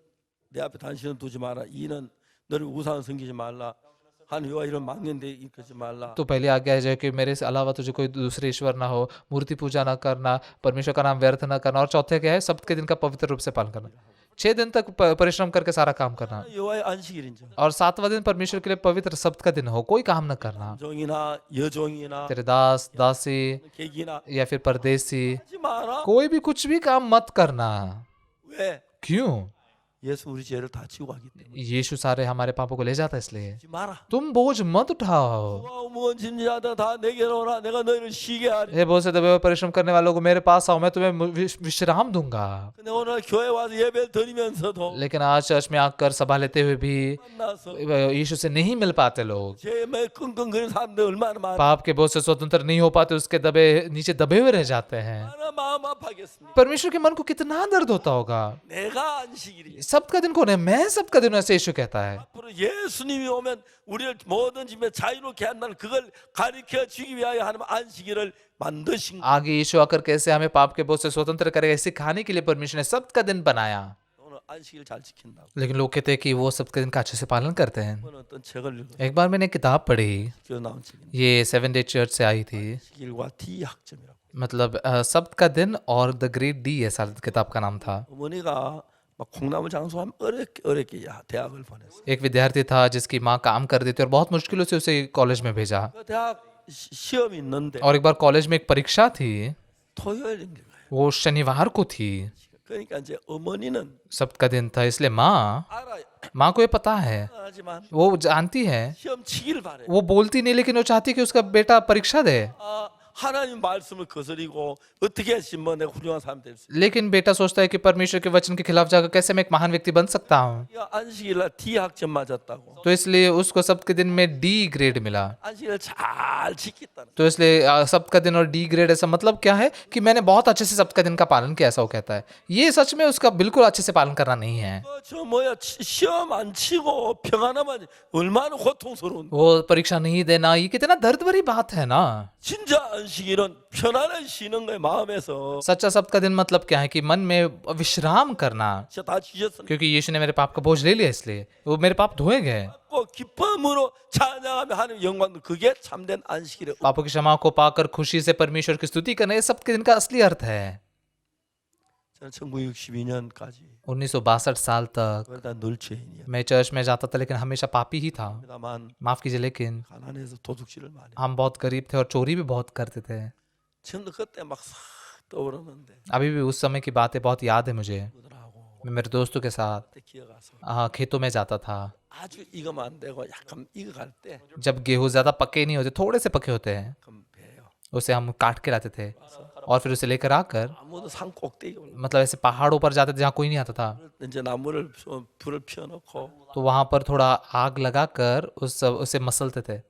내 앞에 단신은 두지 마라. 이는 너를 우상을 섬기지 말라. 한 여호와 이런 망령되 이끌지 말라. तो पहले आज्ञा है कि मेरे से अलावा तुझे कोई दूसरे ईश्वर ना हो, मूर्ति पूजा ना करना, परमेश्वर का नाम व्यर्थ ना करना, और चौथे क्या है? सब्त के दिन का पवित्र रूप से पालन करना, 6 दिन तक परिश्रम करके सारा काम करना, 여호와의 안식일인지. और 7वां दिन परमेश्वर के लिए पवित्र सब्त का दिन हो, कोई काम न करना। 종이나 여종이나 तेरे दास दासी 객이나 या फिर परदेसी, 하지 마라. कोई भी कुछ भी काम मत करना। 왜? क्यों? 예수 우리 죄를 다 지고 가기 때문에. यीशु सारे हमारे पापों को ले जाता है, इसलिए 하지 마라. तुम बोझ मत उठाओ। 수고하고 무거운 짐자들 다 내게로 오라. 내가 너희를 쉬게 하리. हे बोझ से दबे हुए परिश्रम करने वालों को मेरे पास आओ, मैं तुम्हें विश्राम दूंगा। 근데 오늘 교회 와서 예배를 드리면서도 लेकिन आज चर्च में आकर सभा लेते हुए भी 만나서 यीशु से नहीं मिल पाते लोग, 죄에 끙끙거리는 사람들 얼마나 많아. पाप के बोझ से स्वतंत्र नहीं हो पाते, उसके दबे नीचे दबे हुए रह जाते हैं। 얼마나 마음 아파겠습니까? परमेश्वर के मन को कितना दर्द होता होगा। 내가 안식일이. सब्त का दिन कौन है? मैं सब्त का दिन, ऐसे यीशु कहता है। 앞으로 예수님이 오면 우리를 모든 짐에 자유롭게 한다는 그걸 가르쳐 주기 위하여 하나님 안식일을 만드신 거예요. आगे यीशु आकर कैसे हमें पाप के बोझ से स्वतंत्र करेगा, सिखाने के लिए परमेश्वर ने सब्त का दिन बनाया। 오늘 안식일 잘 지킨다고. लेकिन लोग कहते हैं कि वो सब्त के दिन का अच्छे से पालन करते हैं। 오늘 어떤 책을 읽어. एक बार मैंने एक किताब पढ़ी, 그 나온 책인데 ये 7 डे चर्च से आई थी, 안식일과 D 학점이라고. मतलब सब्त का दिन और द ग्रेट डी, ऐसा किताब का नाम था। 어머니가 막 콩나물 장수하면 어렵게 대학을 보냈어. एक विद्यार्थी था जिसकी माँ काम कर देती और बहुत मुश्किलों से उसे कॉलेज में भेजा, 그 대학 시험이 있는데 और एक बार कॉलेज में एक परीक्षा थी, 토요일인 거예요. वो शनिवार को थी, 그러니까 이제 어머니는 सब्त का दिन था, इसलिए माँ 알아요. को ये पता है, 하지만 वो जानती है, 시험 치기를 바래. वो बोलती नहीं, लेकिन वो चाहती है कि उसका बेटा परीक्षा दे। 하나님 말씀을 거스리고 어떻게 했으면 뭐 내가 훌륭한 사람 될 수 있어. लेकिन बेटा सोचता है कि परमेश्वर के वचन के खिलाफ जाकर कैसे मैं एक महान व्यक्ति बन सकता हूँ, 안식일날 D 학점 맞았다고. तो इसलिए उसको सब्त के दिन में डी ग्रेड मिला। 안식일을 잘 지켰다는. तो इसलिए सब्त का दिन और डी ग्रेड, ऐसा मतलब क्या है कि मैंने बहुत अच्छे से सब्त का दिन का पालन किया, ऐसा वो कहता है। ये सच में उसका बिल्कुल अच्छे से पालन करना नहीं है। 저 뭐야 시험 안 치고 평안하면 얼마나 고통스러운. वो परीक्षा नहीं देना, ये कितना दर्द भरी बात है ना। 진짜 안식일은 편안한 쉬는 거예요. 마음에서. सच्चा सब्त का दिन मतलब क्या है कि मन में विश्राम करना, 진짜 다 지셨으니까 क्योंकि यीशु ने मेरे पाप का बोझ ले लिया, इसलिए वो मेरे पाप धोए गए। 기쁨으로 찬양하며 하나님 영광, 그게 참된 안식일의. पापों की क्षमा को पाकर खुशी से परमेश्वर की स्तुति करना, ये सब्त के दिन का असली अर्थ है। 저는 1962년까지 1962 साल तक 거의 다 늘 죄인이었습니다만 मैं चर्च में जाता था, लेकिन हमेशा पापी ही था। माफ कीजिए, लेकिन 가난해서 도둑질을 많이 हम बहुत गरीब थे और चोरी भी बहुत करते थे। 지금도 그때 막 싹 떠오르는데 अभी भी उस समय की बातें बहुत याद है मुझे। 그들하고 मैं मेरे दोस्तों के साथ 그때 기어가서 खेतों में जाता था। 아주 익으면 안 되고 약간 익어갈 때 जब गेहूँ ज़्यादा पके नहीं होते, थोड़े से पके होते हैं, 그럼 배요. उसे हम काट के लाते थे और फिर उसे लेकर आकर, 아무도 산 꼭대기 올라 मतलब ऐसे पहाड़ों पर जाते थे जहाँ कोई नहीं आता था, 이제 나무를 불을 피워놓고 तो वहाँ पर थोड़ा आग लगाकर उसे मसलते थे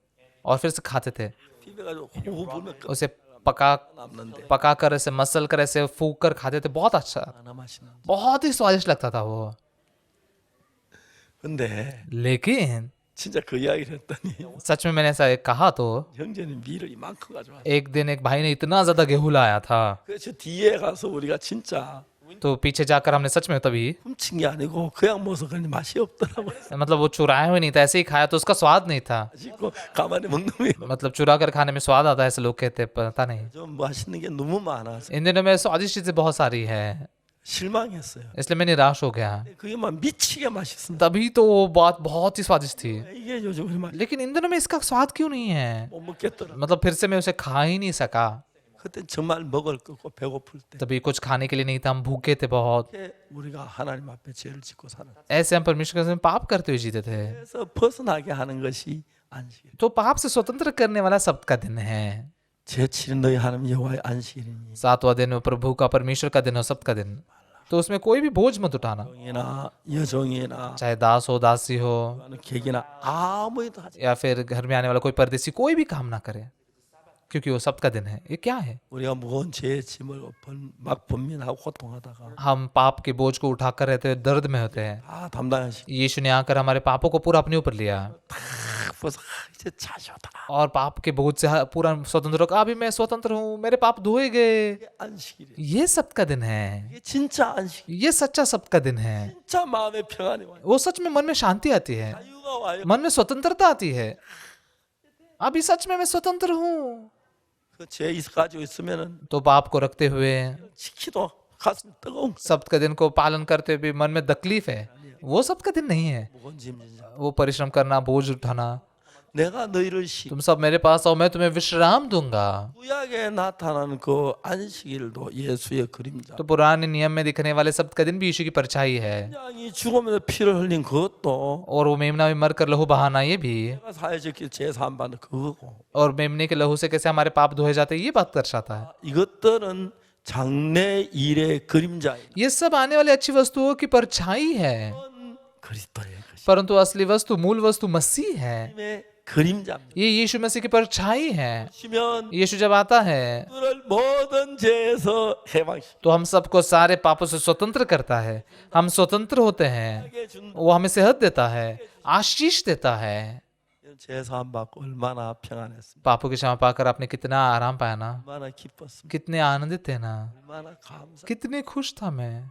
और फिर से खाते थे। 비벼가지고 호호 불면 उसे 남는데 पकाकर ऐसे मसल कर ऐसे फूक कर खाते थे। बहुत अच्छा, 하나 맛있는. बहुत ही स्वादिष्ट लगता था वो। 근데 लेकिन 진짜 그 इ야기를 했더니 सच में मैंने ऐसा एक कहा तो 형제는 밀을 이만큼 가져왔어. एक दिन एक भाई ने इतना ज्यादा गेहूं लाया था, 그래서 뒤에 가서 우리가 진짜 तो पीछे जाकर हमने सच में तभी, 훔친 게 아니고 그냥 먹어서 그런지 맛이 없더라고. मतलब वो चुराए हुए नहीं था, ऐसे ही खाया तो उसका स्वाद नहीं था। 맛있고 가만히 먹는 게 मतलब चुरा कर खाने में स्वाद आता है, ऐसे लोग कहते हैं, पता नहीं। 좀 맛있는 게 न무 많아서 इन दिनों में स्वादिष्ट चीजें बहुत सारी है, 실망했어요. इसलिए मैं निराश हो गया। 그게 막 미치게 맛있습니다. तभी तो वो बात बहुत ही स्वादिष्ट थी, 이게 요즘 맛 लेकिन इन दिनों में इसका स्वाद क्यों नहीं है? 못 먹겠더라. मतलब फिर से मैं उसे खा ही नहीं सका। 그때 정말 먹을 거고 배고플 때 तभी कुछ खाने के लिए नहीं था, हम भूखे थे बहुत। 이렇게 우리가 하나님 앞에 죄를 짓고 사는. ऐसे हम परमेश्वर के सामने पाप करते हुए जीते थे। 그래서 벗어나게 하는 것이 안식. तो पाप से स्वतंत्र करने वाला सब्त का दिन है। 제 치는 너희 하나님 여호와의 안식일이니 7वां दिन प्रभु का, परमेश्वर का दिन हो, सब्त का दिन। तो उसमें कोई भी बोझ मत उठाना, 종이나 여종이나 चाहे दास हो, दासी हो, 객이나 아무 일도 하지. या फिर घर में आने वाला कोई परदेसी, कोई भी काम ना करे, क्योंकि वो सब्त का दिन है। ये क्या है? 우리가 무거운 죄의 짐을 막 번민하고 고통하다가 हम पाप के बोझ को उठाकर रहते हैं, दर्द में होते हैं। 다 담당하시고 यीशु ने आकर हमारे पापों को पूरा अपने ऊपर लिया 벌써 이제 자셔다. और पाप के बोझ से पूरा स्वतंत्र होकर, अभी मैं स्वतंत्र हूँ, मेरे पाप धोए गए। 이게 안식일이에요. ये सब्त का दिन है, 이게 진짜 안식. ये सच्चा सब्त का दिन है। 진짜 마음의 평안이 와요. वो सच में मन में शांति आती है, 자유가 와요. मन में स्वतंत्रता आती है। अभी सच में मैं स्वतंत्र हूँ। 그죄 가지고 있으면은 तो पाप को रखते हुए, 지키도 가슴 뜨거운 सब्त का दिन को पालन करते हुए मन में तकलीफ है, वो सब्त का दिन नहीं है। 무거운 짐 진짜. वो परिश्रम करना, बोझ उठाना, 내가 너희를 तुम सब मेरे पास आओ, मैं तुम्हें विश्राम दूंगा। 구약에 나타나는 그 안식일도 예수의 그림자. तो पुराने नियम में दिखने वाले सब्त का दिन भी यीशु की परछाई है। 양이 죽으면서 피를 흘린 그것도 और वो मेमना में मर कर लहू बहाना, ये भी, 내가 사회적 제사함 받는 그거고. और मेमने के लहू से कैसे हमारे पाप धोए जाते हैं, ये बात दर्शाता है। 이것들은 장래 일의 그림자예요. ये सब आने वाली अच्छी वस्तुओं की परछाई है, 그리스도의 것이. परंतु असली वस्तु, मूल वस्तु मसीह है। 하나님의 그림자입니다. ये यीशु मसीह की परछाई है। 시면 यीशु जब आता है 그를 모든 죄에서 해방시켜 तो हम सबको सारे पापों से स्वतंत्र करता है। हम स्वतंत्र होते हैं, 준 वो हमें सेहत देता है, आशीष देता है। 제사함 받고 얼마나 평안했습니다. पापों की क्षमा पाकर आपने कितना आराम पाया ना, 얼마나 기뻤습니다. कितने आनंदित थे ना, 얼마나 감사. कितने खुश था मैं।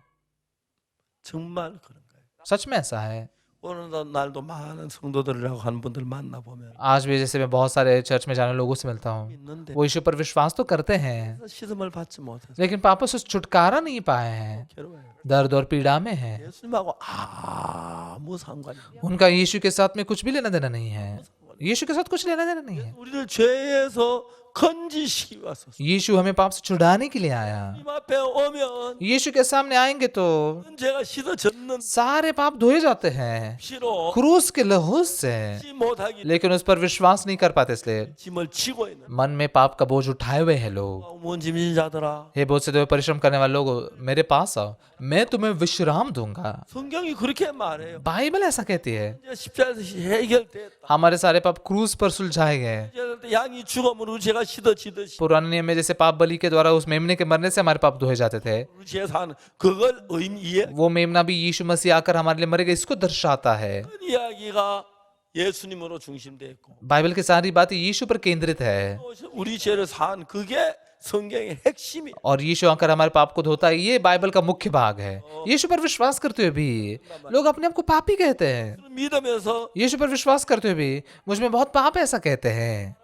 정말 그런 거예요. सच में ऐसा है। 오늘 날도 많은 성도들이라고 하는 분들 만나 보면 आज भी जैसे मैं बहुत सारे चर्च में जाने वाले लोगों से मिलता हूँ, 있는데 वो यीशु पर विश्वास तो करते हैं, 시름을 받지 못해서 लेकिन पापों से छुटकारा नहीं पाए हैं, 괴로워요. दर्द और पीड़ा में है। 예수님하고 아무 상관이 없어요. उनका यीशु के साथ में कुछ भी लेना देना नहीं है। यीशु के साथ कुछ लेना देना नहीं है। 우리를 죄에서 건지시기 왔었어요. यीशु हमें पाप से छुड़ाने के लिए आया। 이 앞에 오면 यीशु के सामने आएंगे तो 죄가 씻어졌는 सारे पाप धोए जाते हैं 피로 क्रूस के लहू से, 지 못하기 लेकिन उस पर विश्वास नहीं कर पाते, इसलिए 짐을 지고 있는 मन में पाप का बोझ उठाए हुए हैं लोग। 무언 짐진 자들아 हे बहुत से परिश्रम करने वाले लोग, मेरे पास आओ, मैं तुम्हें विश्राम दूंगा। 성경이 그렇게 말해요. बाइबल ऐसा कहती है। 이제 십자가에서 해결됐다. हमारे सारे पाप क्रूस पर सुलझाए गए। 양이 죽음으로 죄가 씻어지듯이 पुराने नियम में जैसे पाप बलि के द्वारा उस मेमने के मरने से हमारे पाप धोए जाते थे, 우리 제사는 그걸 의미해. वो मेमना भी यीशु मसीह आकर हमारे लिए मरेगा, इसको दर्शाता है। 그 이야기가 예수님으로 중심되어 있고 बाइबल की सारी बातें यीशु पर केंद्रित है, 우리 죄를 산 그게 성경의 핵심이. और यीशु आकर हमारे पाप को धोता है, ये बाइबल का मुख्य भाग है। यीशु पर विश्वास करते हुए भी लोग अपने आप को पापी कहते हैं। 믿으면서 यीशु पर विश्वास करते हुए भी मुझ में बहुत पाप है, ऐसा कहते हैं।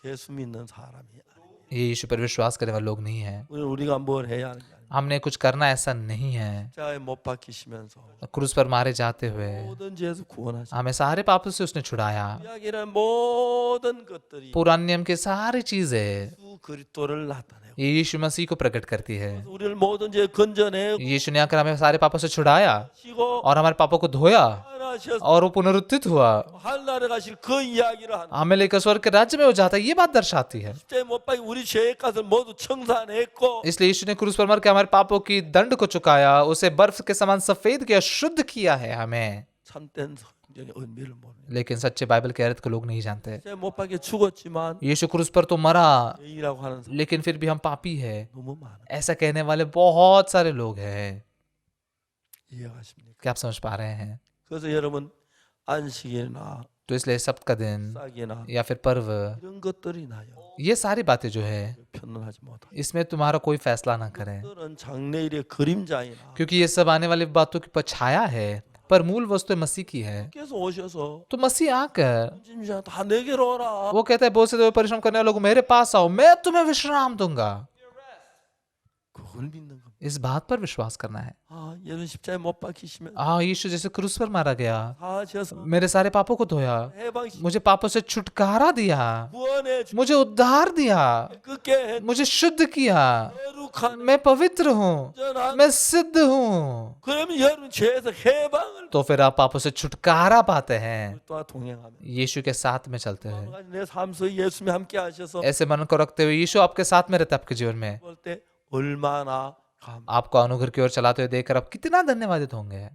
예수 믿는 사람이 아니에요. ये यीशु पर विश्वास करने वाले लोग नहीं है। 우리가 뭘 해야 하는 게 아니에요. हमने कुछ करना ऐसा नहीं है। 십자가에 못 박히시면서 क्रूस पर मारे जाते हुए 모든 죄에서 구원하시고 हमें सारे पापों से उसने छुड़ाया। 이야기는 모든 것들이 पुराने नियम की सारी चीजें 예수 그리스도를 나타내고 ये यीशु मसीह को प्रकट करती है। 우리를 모든 죄 건져내고 यीशु ने आकर हमें सारे पापों से छुड़ाया और हमारे पापों को धोया 하나셔서 और वो पुनरुत्थित हुआ, 하늘나라에 가실 그 이야기를 하는 हमें लेकर स्वर्ग के राज्य में हो जाता है। ये बात दर्शाती है। 십자가에 못 박힌 우리 죄의 값을 모두 청산했고 इसलिए यीशु ने क्रूस पर मर के हमारे पापों की दंड को चुकाया, उसे बर्फ के समान सफेद किया, शुद्ध किया है हमें। 참된 성경의 의미를 모르는 लेकिन सच्चे बाइबल के अर्थ को लोग नहीं जानते। 십자가에 못 박혀 죽었지만 यीशु क्रूस पर तो मरा, 죄인이라고 하는 사람 लेकिन फिर भी हम पापी है, 너무 많아. ऐसा कहने वाले बहुत सारे लोग हैं। 이해가십니까? क्या आप समझ पा रहे हैं? 그래서 여러분 안식일이나 तो इसलिए सप्त का दिन 싹이나 या फिर पर्व, 이런 것들이 나요. ये सारी बातें जो है 편론하지 못하. इसमें तुम्हारा कोई फैसला ना करें, 그들은 장래일의 그림자이나 क्योंकि ये सब आने वाली बातों की छाया है, पर मूल वस्तु मसीह की है। 계속 오셔서 तो मसीह आकर 진짜 다 내게로 오라. वो कहता है, बहुत से परिश्रम करने वालों को मेरे पास आओ, मैं तुम्हें विश्राम दूंगा। 그걸 믿는 겁니다. इस बात पर विश्वास करना है। 아, 여러분 십자가에 못 박히시면 यीशु जैसे क्रूस पर मारा गया, 사셔서 मेरे सारे पापों को धोया, 해방시 मुझे पापों से छुटकारा दिया, 구원해 주 मुझे उद्धार दिया, 그게 해 मुझे शुद्ध किया, 거룩한 मैं पवित्र हूँ, 전한 मैं सिद्ध हूँ। 그러면 여러분 죄에서 해방을 तो फिर आप पापों से छुटकारा पाते हैं, 또 동행하면 यीशु के साथ में चलते हैं। 내 삶 속에 예수님이 함께 하셔서 ऐसे मन को रखते हुए यीशु आपके साथ में रहते हैं। आपके जीवन में 볼 때 얼마나 감 आपको अनुग्रह की ओर चलाते हुए देखकर आप कितना धन्यवादित होंगे।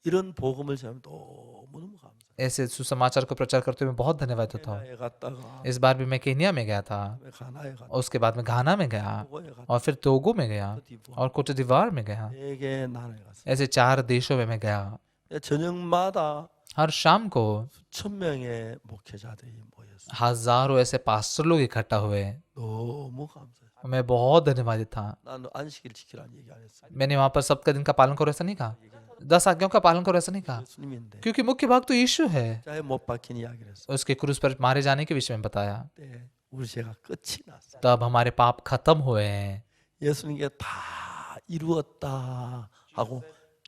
이런 복음을 저는 너무너무 감사해요. ऐसे सुसमाचार को प्रचार करते हुए मैं बहुत धन्यवादित होता हूँ। के냐에 갔다가 इस बार भी मैं केन्या में गया था, 가나에 갔다가 उसके बाद में घाना में गया, 토고에 갔다가 और फिर टोगो में गया, 디부아 और कोट दीवार में गया। 4개 나라에 갔어요. ऐसे 4 देशों में मैं गया। 저녁마다 हर शाम को 수천 명의 목회자들이 모였어요. हजारों ऐसे पास्टर लोग इकट्ठा हुए। 너무 감사해요. मैं बहुत धन्यवादित था। 난 안식일 지키라는 얘기 안 했어요. मैंने वहां पर सप्ताह दिन का पालन करो ऐसा नहीं कहा, 10 आज्ञाओं का पालन करो ऐसा नहीं कहा, 예수님인데 क्योंकि मुख्य भाग तो यीशु है। 십자가에 못 박힌 이야기를 했어요. उसके क्रूस पर मारे जाने के विषय में बताया। 그때 우리 죄가 끝이 났어요. तब हमारे पाप खत्म हुए हैं। 예수님께 다 이루었다 하고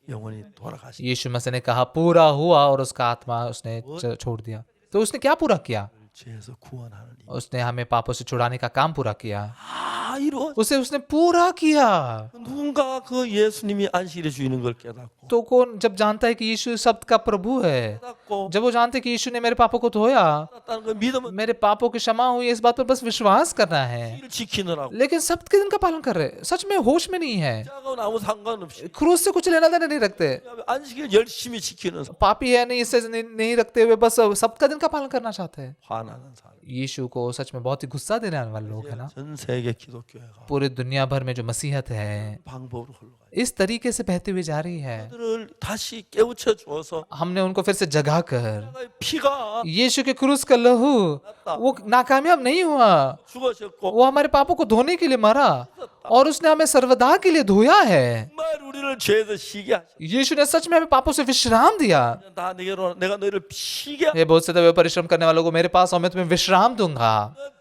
영원히 돌아가시. यीशु मसीह ने कहा पूरा हुआ, और उसका आत्मा उसने छोड़ दिया। तो उसने क्या पूरा किया? 죄에서 구원하는 일. उसने हमें पापों से छुड़ाने का काम पूरा किया। 다 이루었. उसने पूरा किया। 누군가 그 예수님이 안식일의 주인인 걸 깨닫고 तो कौन जब जानता है कि यीशु शब्द का प्रभु है, 깨닫고 जब वो जानते हैं कि यीशु ने मेरे पापों को धोया, 깨닫다는 그 믿음은 मेरे पापों की क्षमा हुई, इस बात पर बस विश्वास करना है। 일 지키느라고 लेकिन सप्त के दिन का पालन कर रहे, सच में होश में नहीं है, 십자가하고는 아무 상관없이 क्रूस से कुछ लेना देना नहीं रखते, 안식일 열심히 지키는 사람, पापी है नहीं, इससे नहीं रखते हुए बस सप्त का दिन का पालन करना चाहते हैं। 화나는 사람. यीशु को सच में बहुत ही गुस्सा देने वाले लोग हैं ना। 전 세계 기독교회가 पूरी दुनिया भर में जो मसीहत है 방법으로 흘러가요. इस तरीके से बहती हुई जा रही है। 그들을 다시 깨우쳐 주어서 हमने उनको फिर से जगा कर, 피가 यीशु के क्रूस का लहू वो नाकामयाब नहीं हुआ, 죽어졌고 वो हमारे पापों को धोने के लिए मरा, और उसने हमें सर्वदा के लिए धोया है। 정말 우리를 죄에서 쉬게 하셔. यीशु ने सच में हमें पापों से विश्राम दिया। 다 내게로 내가 너희를 쉬게 하고 ये बहुत से दबे परिश्रम करने वालों को मेरे पास आओ, मैं तुम्हें विश्राम दूंगा।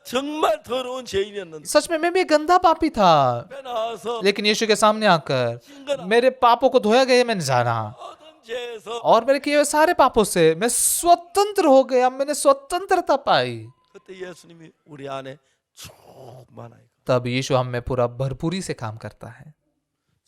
정말 더러운 죄인이었는데 सच में मैं भी एक गंदा पापी था, 앞에 나와서 लेकिन यीशु के सामने आकर मेरे पापों को धोया गया, मैंने जाना, 모든 죄에서 और मेरे किए हुए सारे पापों से मैं स्वतंत्र हो गया, मैंने स्वतंत्रता पाई। 그때 예수님이 우리 안에 충만하게 तब यीशु हम में पूरा भरपूरी से काम करता है।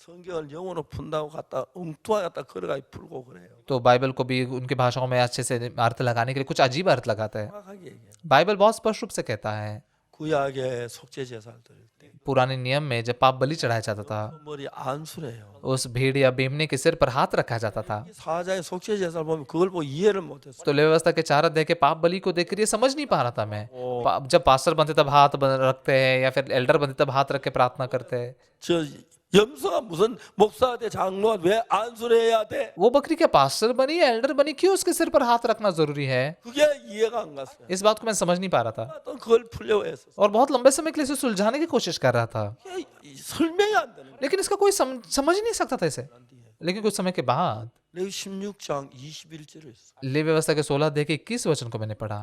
성경을 영어로 푼다고 갖다 엉뚱하게 갖다 걸어가지고 풀고 그래요. तो बाइबल को भी उनकी भाषाओं में अच्छे से अर्थ लगाने के लिए कुछ अजीब अर्थ लगाता है। 정확하게 얘기해요. बाइबल बहुत स्पष्ट रूप से कहता है, 구약의 속죄 제사를 드릴 때 पुराने नियम में जब पाप बलि चढ़ाया जाता था, 머리 안수래요. उस भेड़ या मेमने के सिर पर हाथ रखा जाता था। 이 사자의 속죄 제사를 보면 그걸 보고 이해를 못했어. तो लेवी व्यवस्था के 4 अध्याय के पाप बलि को देखकर ये समझ नहीं पा रहा था मैं। जब पास्टर बनते तब हाथ रखते हैं, या फिर एल्डर बनते तब हाथ रख के प्रार्थना करते हैं। 저 염소가 무슨 목사한테 장로가 왜 안수를 해야 돼? वो बकरी क्या पास्टर बनी या एल्डर बनी, क्यों उसके सिर पर हाथ रखना जरूरी है? 그게 इ해가 안 갔어요. इस बात को मैं समझ नहीं पा रहा था, 또 그걸 풀려고 했었어. और बहुत लंबे समय के लिए इसे सुलझाने की कोशिश कर रहा था, 설명이 안 되는 거야. लेकिन इसका कोई समझ ही नहीं सकता था इसे। लेकिन कुछ समय के बाद 레위 16장 21절을 했어. लेवी व्यवस्था के 16 अध्याय के 21 वचन को मैंने पढ़ा।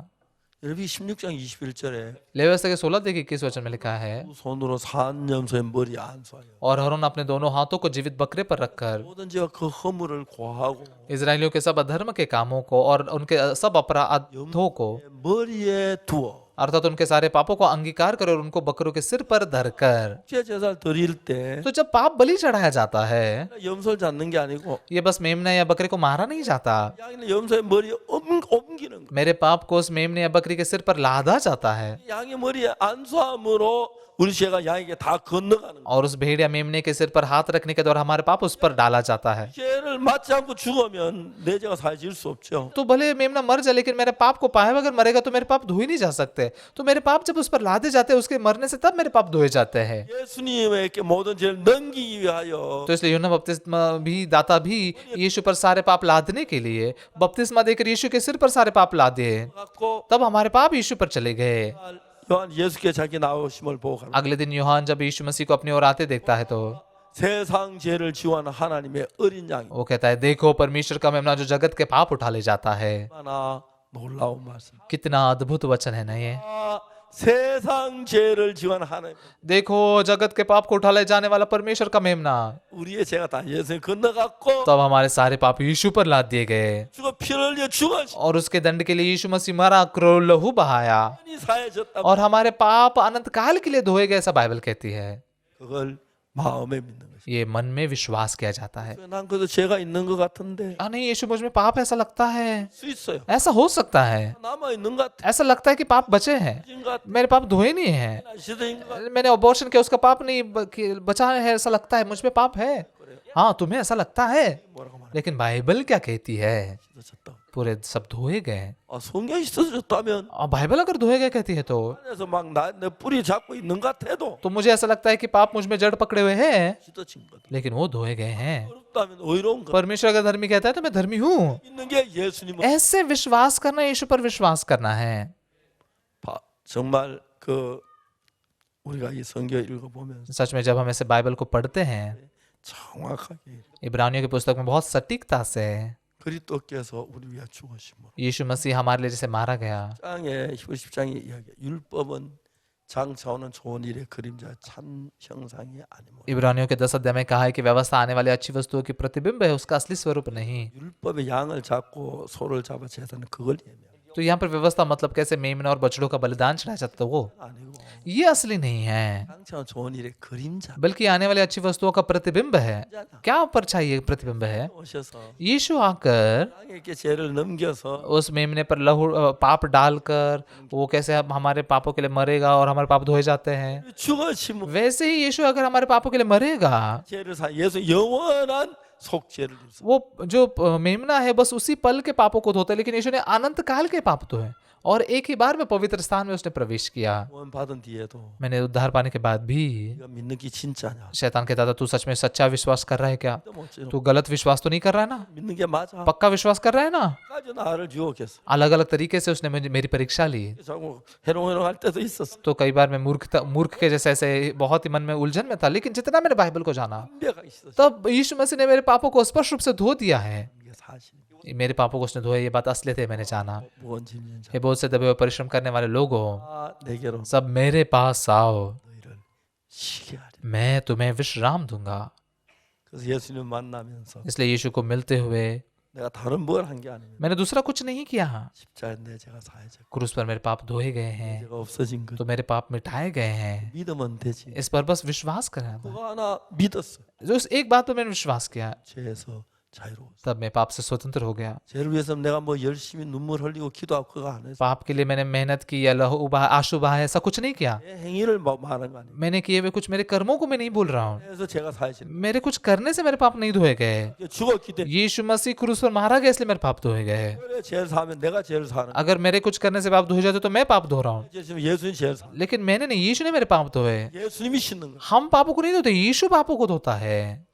레위 16장 21절에 लेवियस्ता के 16 देखिए 21 वचन में लिखा है, 손으로 산 염소의 머리에 안수하여 और हरून अपने दोनों हाथों को जीवित बकरे पर रखकर 모든 죄와 그 허물을 고하고 इजरायलियों के सब अधर्म के कामों को और उनके सब अपराधों को 머리에 두어 अर्थात उनके सारे पापों को अंगीकार कर और उनको बकरों के सिर पर धरकर। 육체 제사를 드릴 때 तो जब पाप बलि चढ़ाया जाता है, 염소를 잡는 게 आ니고 ये बस मेमने या बकरे को मारा नहीं जाता, 양이는 염소의 머리에 옮기는 거예요. मेरे पाप को उस मेमने या बकरी के सिर पर लादा जाता है, 양의 머리에 안수함으로 우리 죄가 양에게 다 건너가는 거예요. और उस भेड़ या मेमने के सिर पर हाथ रखने के द्वारा हमारे पाप उस पर डाला जाता है। 죄를 맞지 않고 죽으면 내 죄가 사해질 수 없죠. तो भले मेमना मर जाए, लेकिन मेरे पाप को पाए बगैर मरेगा तो मेरे पाप धोए नहीं जा सकते। तो मेरे पाप जब उस पर लादे जाते हैं, उसके मरने से तब मेरे पाप धोए जाते हैं। 예수님에게 모든 죄를 넘기기 वि하여 तो इसलिए यूहन्ना बपतिस्मा भी, दाता भी यीशु पर सारे पाप लादने के लिए बपतिस्मा देकर यीशु के सिर पर सारे पाप लादे, 갖고 तब हमारे पाप यीशु पर चले गए। 요한 예수께 자기 나오심을 보고 가는 अगले दिन यूहान जब यीशु मसीह को अपनी ओर आते देखता है तो 세상 죄를 지원하는 하나님의 어린 양이 वो कहता है, देखो परमेश्वर का मेमना जो जगत के पाप उठा ले जाता है। 얼마나 놀라운 말씀. कितना अद्भुत वचन है ना ये। 세상 죄를 지원하는 하나님. देखो जगत के पाप को उठा ले जाने वाला परमेश्वर का मेमना, 우리의 죄가 다 예수님 건너갔고 तब हमारे सारे पाप यीशु पर लाद दिए गए, 죽어 피를 흘려 죽어 और उसके दंड के लिए यीशु मसीह मरा, क्रोध लहू बहाया, 이 사해졌다고 और हमारे पाप अनंत काल के लिए धोए गए, ऐसा बाइबल कहती है। 그걸 마음에 믿는 것이. ये मन में विश्वास किया जाता है। 난 그래도 죄가 있는 것 같은데 नहीं, यीशु मुझ में पाप ऐसा लगता है, 수 있어요. ऐसा हो सकता है, 남아 있는 것 같아. ऐसा लगता है कि पाप बचे हैं, 진 것 같아. मेरे पाप धोए नहीं हैं, 시대인 것 같아. मैंने अबॉर्शन किया उसका पाप नहीं बचा है, ऐसा लगता है, मुझ में पाप है। हाँ, तुम्हें ऐसा लगता है, 뭐라고 말해? लेकिन बाइबल क्या कहती है, 씻어졌다. पूरे सब धोए गए। 성경이 씻어졌다면 और बाइबल अगर धोए गए कहती है तो 안에서 막내 뿌리 잡고 있는 것 같아도 मुझे ऐसा लगता है कि पाप मुझ में जड़ पकड़े हुए हैं, 씻어진 것. लेकिन वो धोए गए हैं। 어렵다면 의로운 것. परमेश्वर अगर धर्मी कहता है तो मैं धर्मी हूँ। 있는 게 예수님은 ऐसे विश्वास करना, यीशु पर विश्वास करना है। 정말 그 우리가 이 성경 읽어보면서 सच में जब हम ऐसे बाइबल को पढ़ते हैं, 정확하게 इब्रानियों की पुस्तक में बहुत सटीकता से 그리스도께서 우리 위하여 죽으심으로 यीशु मसीह हमारे लिए जैसे मारा गया, 장에 10장의 이야기 율법은 장차오는 좋은 일의 그림자 참 형상이 아니므로 इब्रानियों के 10 अध्याय में कहा है कि व्यवस्था आने वाली अच्छी वस्तुओं की प्रतिबिंब है, उसका असली स्वरूप नहीं। 율법의 양을 잡고 소를 잡아 제사는 그걸 예매합니다. तो यहाँ पर व्यवस्था मतलब कैसे मेमना और बछड़ों का बलिदान चढ़ाया जाता था, वो 아니고 ये असली नहीं है, 장차오는 좋은 일의 그림자 बल्कि आने वाली अच्छी वस्तुओं का प्रतिबिंब है। क्या परछाई है, प्रतिबिंब है। 오셔서 यीशु आकर 양에게 죄를 넘겨서 उस मेमने पर लहू पाप डालकर वो कैसे हमारे पापों के लिए मरेगा और हमारे पाप धोए जाते हैं, 죽으심으로 वैसे ही यीशु अगर हमारे पापों के लिए मरेगा, 죄를 사 예수 영원한 속죄를 줬어. वो जो मेमना है बस उसी पल के पापों को धोता है, लेकिन यीशु ने अनंत काल के पाप धोए और एक ही बार में पवित्र स्थान में उसने प्रवेश किया। 구원 받은 뒤에도 मैंने उद्धार पाने के बाद भी 네가 믿는 게 진짜냐? शैतान कहता था, तू सच में सच्चा विश्वास कर रहा है क्या, 또 뭐지? तू गलत विश्वास तो नहीं कर रहा है ना, 믿는 게 맞아. पक्का विश्वास कर रहा है ना। 까지 나를 유혹했어. अलग अलग तरीके से उसने मेरी परीक्षा ली। 자꾸 해롱해롱 할 때도 있었어. तो कई बार मैं मूर्ख के जैसे ऐसे बहुत ही मन में उलझन में था, लेकिन जितना मैंने बाइबल को जाना, 담배가 있었어. तब यीशु मसीह ने मेरे पापों को स्पष्ट रूप से धो दिया है। 이게 사실. मेरे पापों को उसने धोया, ये बात असली थे, मैंने जाना। 무언 짓는 자. हे बहुत से दबे हुए परिश्रम करने वाले लोगों, 내게로 सब मेरे पास आओ, 너희를 쉬게 하리. मैं तुम्हें विश्राम दूंगा। 그래서 예수님 만나면서 इसलिए यीशु को मिलते हुए 내가 다른 뭘 한 게 아닙니다. मैंने दूसरा कुछ नहीं किया, 십자가에 내 죄가 사해졌고 क्रूस पर मेरे पाप धोए गए हैं, 죄가 없어진 것. तो मेरे पाप मिटाए गए हैं। 믿으면 되지. इस पर बस विश्वास करना था। 그거 하나 믿었어. जो उस एक बात पर मैंने विश्वास किया, 죄에서 자유로웠어. तब मैं पाप से स्वतंत्र हो गया। 죄를 위해서 내가 뭐 열심히 눈물 흘리고 기도하고 그거 안 했어. पाप के लिए मैंने मेहनत की या लहू बहा, आंसू बहाए, ऐसा कुछ नहीं किया। 내 행위를 말하는 거 아니야. मैंने किए हुए कुछ मेरे कर्मों को मैं नहीं बोल रहा हूँ, 그래서 죄가 사해진. मेरे कुछ करने से मेरे पाप नहीं धोए गए। 죽었기 때문에 यीशु मसीह क्रूस पर मारा गया, इसलिए मेरे पाप धोए गए। 그래 죄를 사면 내가 죄를 사는. अगर मेरे कुछ करने से पाप धोए जाते तो मैं पाप धो रहा हूँ, 예수님 죄를 사. लेकिन मैंने नहीं, यीशु ने मेरे पाप धोए। 예수님이 씻는 거. हम पापों को नहीं धोते, यीशु पापों को धोता है।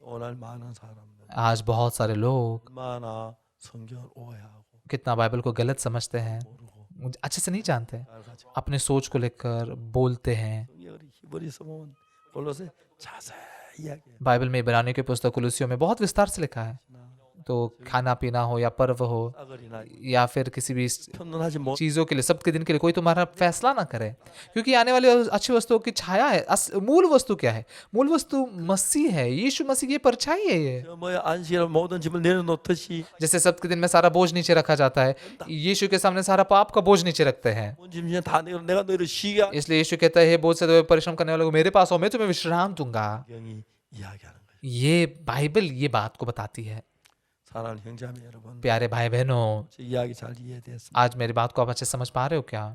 오늘 많은 사람들 आज बहुत सारे लोग 얼마나 성경을 오해하고 कितना बाइबल को गलत समझते हैं, 모르고 मुझे अच्छे से नहीं जानते, 가지고 अपने सोच को लेकर बोलते हैं। 성경을 히브리서 보면 골로새 자세히 이야기해요. बाइबल में इब्रानियों की पुस्तक कुलुसियों में बहुत विस्तार से लिखा है तो खाना पीना हो या पर्व हो 싸거리나 या फिर किसी भी 편론하지 못 चीजों के लिए, सब के दिन के लिए कोई तुम्हारा फैसला ना करे, क्योंकि आने वाली अच्छी वस्तुओं की छाया है। मूल वस्तु क्या है? मूल वस्तु मसीह है, यीशु मसीह की परछाई है ये। 저 뭐야 안식이라 모든 짐을 내려놓듯이 जैसे सब के दिन में सारा बोझ नीचे रखा जाता है, यीशु के सामने सारा पाप का बोझ नीचे रखते हैं। 온 짐 다 내가 너희를 쉬게 하는 इसलिए यीशु कहता है, हे बोझ से परिश्रम करने वालों को मेरे पास आओ, मैं तुम्हें विश्राम दूंगा। 경이 이야기하는 거예요. ये बाइबल ये बात को बताती है। 사랑하는 형제자매 여러분, प्यारे भाई बहनों, 제 이야기 잘 이해됐습니다. आज मेरी बात को आप अच्छे से समझ पा रहे हो क्या?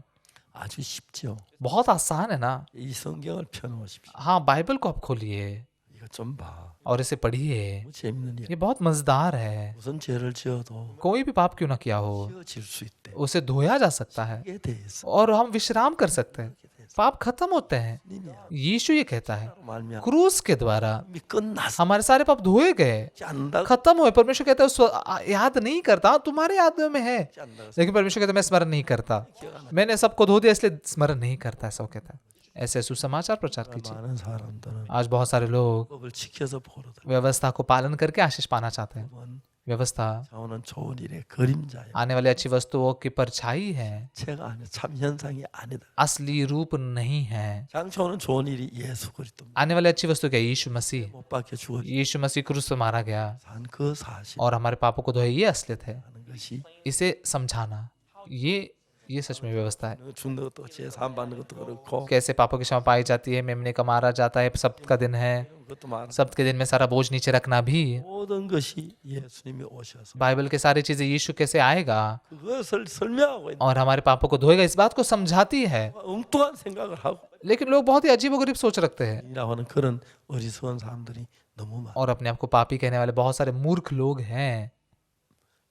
아주 쉽죠. बहुत आसान है ना? 이 성경을 펴놓으십시오. हाँ, बाइबल को आप खोलिए 이거 좀 봐. और इसे पढ़िए। 너무 재밌는 일. ये बहुत मजेदार है। 무슨 죄를 지어도 कोई भी पाप क्यों ना किया हो, 지어질 수 있대. उसे धोया जा सकता है 이게 대해서 और हम विश्राम कर सकते हैं। पाप खत्म होते हैं। 님이야. यीशु ये कहता है, 말미암아 क्रूस के द्वारा 이미 끝났지 हमारे सारे पाप धोए गए, 않는다. खत्म हुए। परमेश्वर कहता है याद नहीं करता, तुम्हारे याद में है। 않는다. लेकिन परमेश्वर कहता है मैं स्मरण नहीं करता, मैंने सबको धो दिया इसलिए स्मरण नहीं करता, ऐसा वो कहता है। ऐसे सुसमाचार प्रचार कीजिए। 많은 사람들은 आज बहुत सारे लोग 법을 지켜서 보거든. व्यवस्था को पालन करके आशीष पाना चाहते हैं। व्यवस्था 자오는 좋은 일의 그림자야. आने वाली अच्छी वस्तुओं की परछाई है, 제가 아니 참 현상이 아니다. असली रूप नहीं है। 장초는 좋은 일이 예수 그리스도 आने वाली अच्छी वस्तु क्या है? यीशु मसीह। 못 박혀 죽어 यीशु मसीह क्रूस पे मारा गया 산 그 사실 और हमारे पापों को धोए, ये असलियत है। 하는 것이 इसे समझाना, ये सच में व्यवस्था है। 죽는 것도 제사함 받는 것도 그렇고 कैसे पापों की क्षमा पाई जाती है, मेमने का मारा जाता है, सब्त का दिन है, 그것도 말 सब्त के दिन में सारा बोझ नीचे रखना भी। 모든 것이 예수님이 오셔서 बाइबल के सारी चीजें यीशु कैसे आएगा 그것을 설명하고 있는 और हमारे पापों को धोएगा, इस बात को समझाती है। 엉뚱한 생각을 하고 लेकिन लोग बहुत ही अजीबोगरीब सोच रखते हैं 이라고 하는 그런 어리석은 사람들이 너무 많아. और अपने आप को पापी कहने वाले बहुत सारे मूर्ख लोग हैं।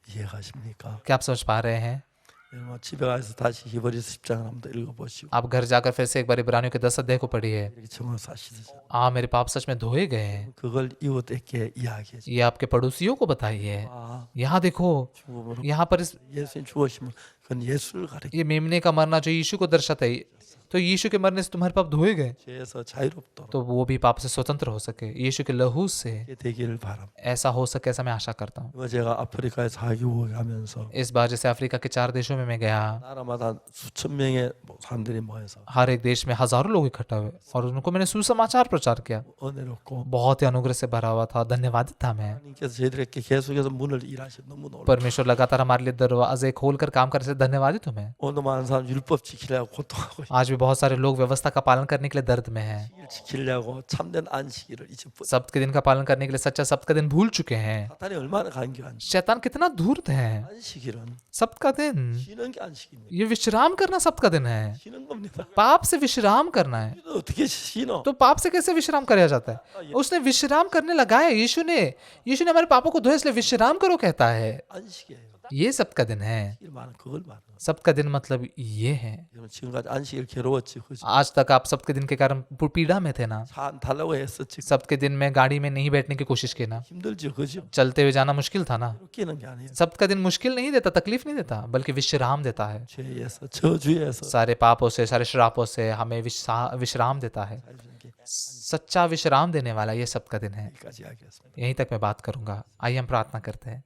이해가십니까? क्या आप समझ पा रहे हैं? 여러분 집에 가서 다시 히브리서 10장을 한번 읽어보시고 आप घर जाकर फिर से एक बार इब्रानियों के 10 अध्याय को पढ़िए। 이렇게 정확 씻으셔. मेरे पाप सच में धोए गए हैं, 그걸 이웃에게 이야기해 줘. ये आपके पड़ोसियों को बताइए। 아, यहाँ देखो, 죽음으로 यहाँ पर 예수님 죽으시면 그건 예수를 가리켜. ये मेमने का मरना जो यीशु को दर्शाता है, तो यीशु के मरने से तुम्हारे पाप धोए गए 죄에서 자유롭도록 तो वो भी पाप से स्वतंत्र हो सके, यीशु के लहू से 이렇게 되기를 바랍니다. ऐसा हो सके, ऐसा मैं आशा करता हूँ। 이거 제가 아프리카에 사교회 가면서 इस बार जैसे अफ्रीका के 4 देशों में मैं गया, 나라마다 수천 명의 사람들이 모여서 हर एक देश में हजारों लोग इकट्ठा हुए और उनको मैंने सुसमाचार प्रचार किया। 은혜롭고 बहुत ही अनुग्रह से भरा हुआ था, धन्यवादित था मैं। 하나님께서 저희들에게 계속해서 문을 일하셔 너무 놀라. परमेश्वर लगातार हमारे लिए दरवाजे खोलकर काम करने से धन्यवादित हूँ मैं। 오늘 많은 사람 율법 지키려고 고통하고 있어요. आज भी बहुत सारे लोग व्यवस्था का पालन करने के लिए दर्द में हैं, 일 지키려고 참된 안식일을 잊어버려. सब्त के दिन का पालन करने के लिए सच्चा सब्त का दिन भूल चुके हैं। 사탄이 얼마나 간교한지. शैतान कितना धूर्त है। 안식일은 सब्त का दिन, 쉬는 게 안식입니다. ये विश्राम करना सब्त का दिन है। 쉬는 겁니다. पाप से विश्राम करना है, 쉬는 어떻게 쉬노? तो पाप से कैसे विश्राम किया जाता है? उसने विश्राम करने लगाया, यीशु ने हमारे पापों को धोए, इसलिए विश्राम करो कहता है। 안식이에요. ये सब्त का दिन है। 일 많은 그걸 말하는 거예요. सब्त का दिन मतलब ये है। 여러분 지금까지 안식일 괴로웠지, 그지? आज तक आप सब्त के दिन के कारण पीड़ा में थे ना, 차안 타려고 했었지. सब्त के दिन में गाड़ी में नहीं बैठने की कोशिश की ना, 힘들죠, 그죠? चलते हुए जाना मुश्किल था ना। 웃기는 게 아니에요. सब्त का दिन मुश्किल नहीं देता, तकलीफ नहीं देता, बल्कि विश्राम देता है। 죄에서 저주에서 सारे पापों से, सारे श्रापों से हमें विश्राम देता है। 살리는 게 सच्चा विश्राम देने वाला ये सब्त का दिन है। 여기까지 이야기했습니다. यहीं तक मैं बात करूंगा। आइए हम प्रार्थना करते हैं।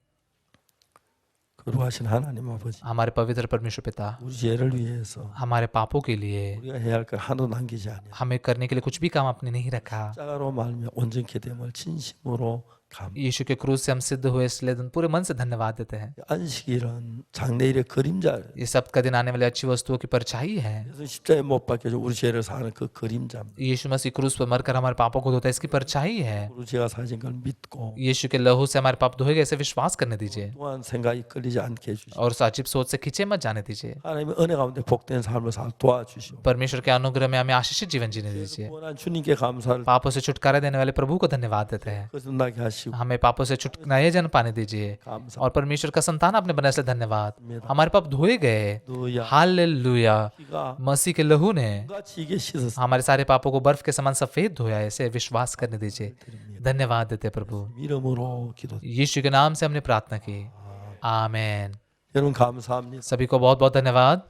거룩하신 하나님 아버지, हमारे पवित्र परमेश्वर पिता, 우리 죄를 위해서 हमारे पापों के लिए 우리가 해야 할 걸 하나도 남기지 아니하. हमें करने के लिए कुछ भी काम आपने नहीं रखा। 자가로 말며 온전케 됨을 진심으로 감. यीशु के क्रूस से हम सिद्ध हुए, इसलिए पूरे मन से धन्यवाद देते हैं। 안식일은 장래일의 그림자. ये सब्त का दिन आने वाली अच्छी वस्तुओं की परछाई है। 그래서 십자가에 못 박혀서 우리 죄를 사는 그 그림자입니다. यीशु मसीह क्रूस पर मरकर हमारे पापों को धोता है, इसकी परछाई है। 우리 죄가 사진 걸 믿고 यीशु के लहू से हमारे पाप धोए गए, इसे विश्वास करने दीजिए 또한 생각이 끌리지 않게 해주시고 और उस अजीब सोच से खींचे मत जाने दीजिए। 하나님의 은혜 가운데 복된 삶을 살 도와주시고 परमेश्वर के अनुग्रह में हमें आशीषित जीवन जीने दीजिए। 원한 주님께 감사를 पापों से छुटकारा देने वाले प्रभु को धन्यवाद देते हैं। 거듭나게 하시고 हमें पापों से नए जन्म पाने दीजिए 감사. और परमेश्वर का संतान आपने बनाने से धन्यवाद। हमारे पाप धोए गए, 누야 हालेलुया। 피가 मसीह के लहू ने 같이 이게 씻어서 हमारे सारे पापों को बर्फ के समान सफेद धोया है, इसे विश्वास करने दीजिए। धन्यवाद देते प्रभु। 이름으로 기도. यीशु के नाम से हमने प्रार्थना की, आमेन। 여러분 감사합니다. सभी को बहुत बहुत धन्यवाद।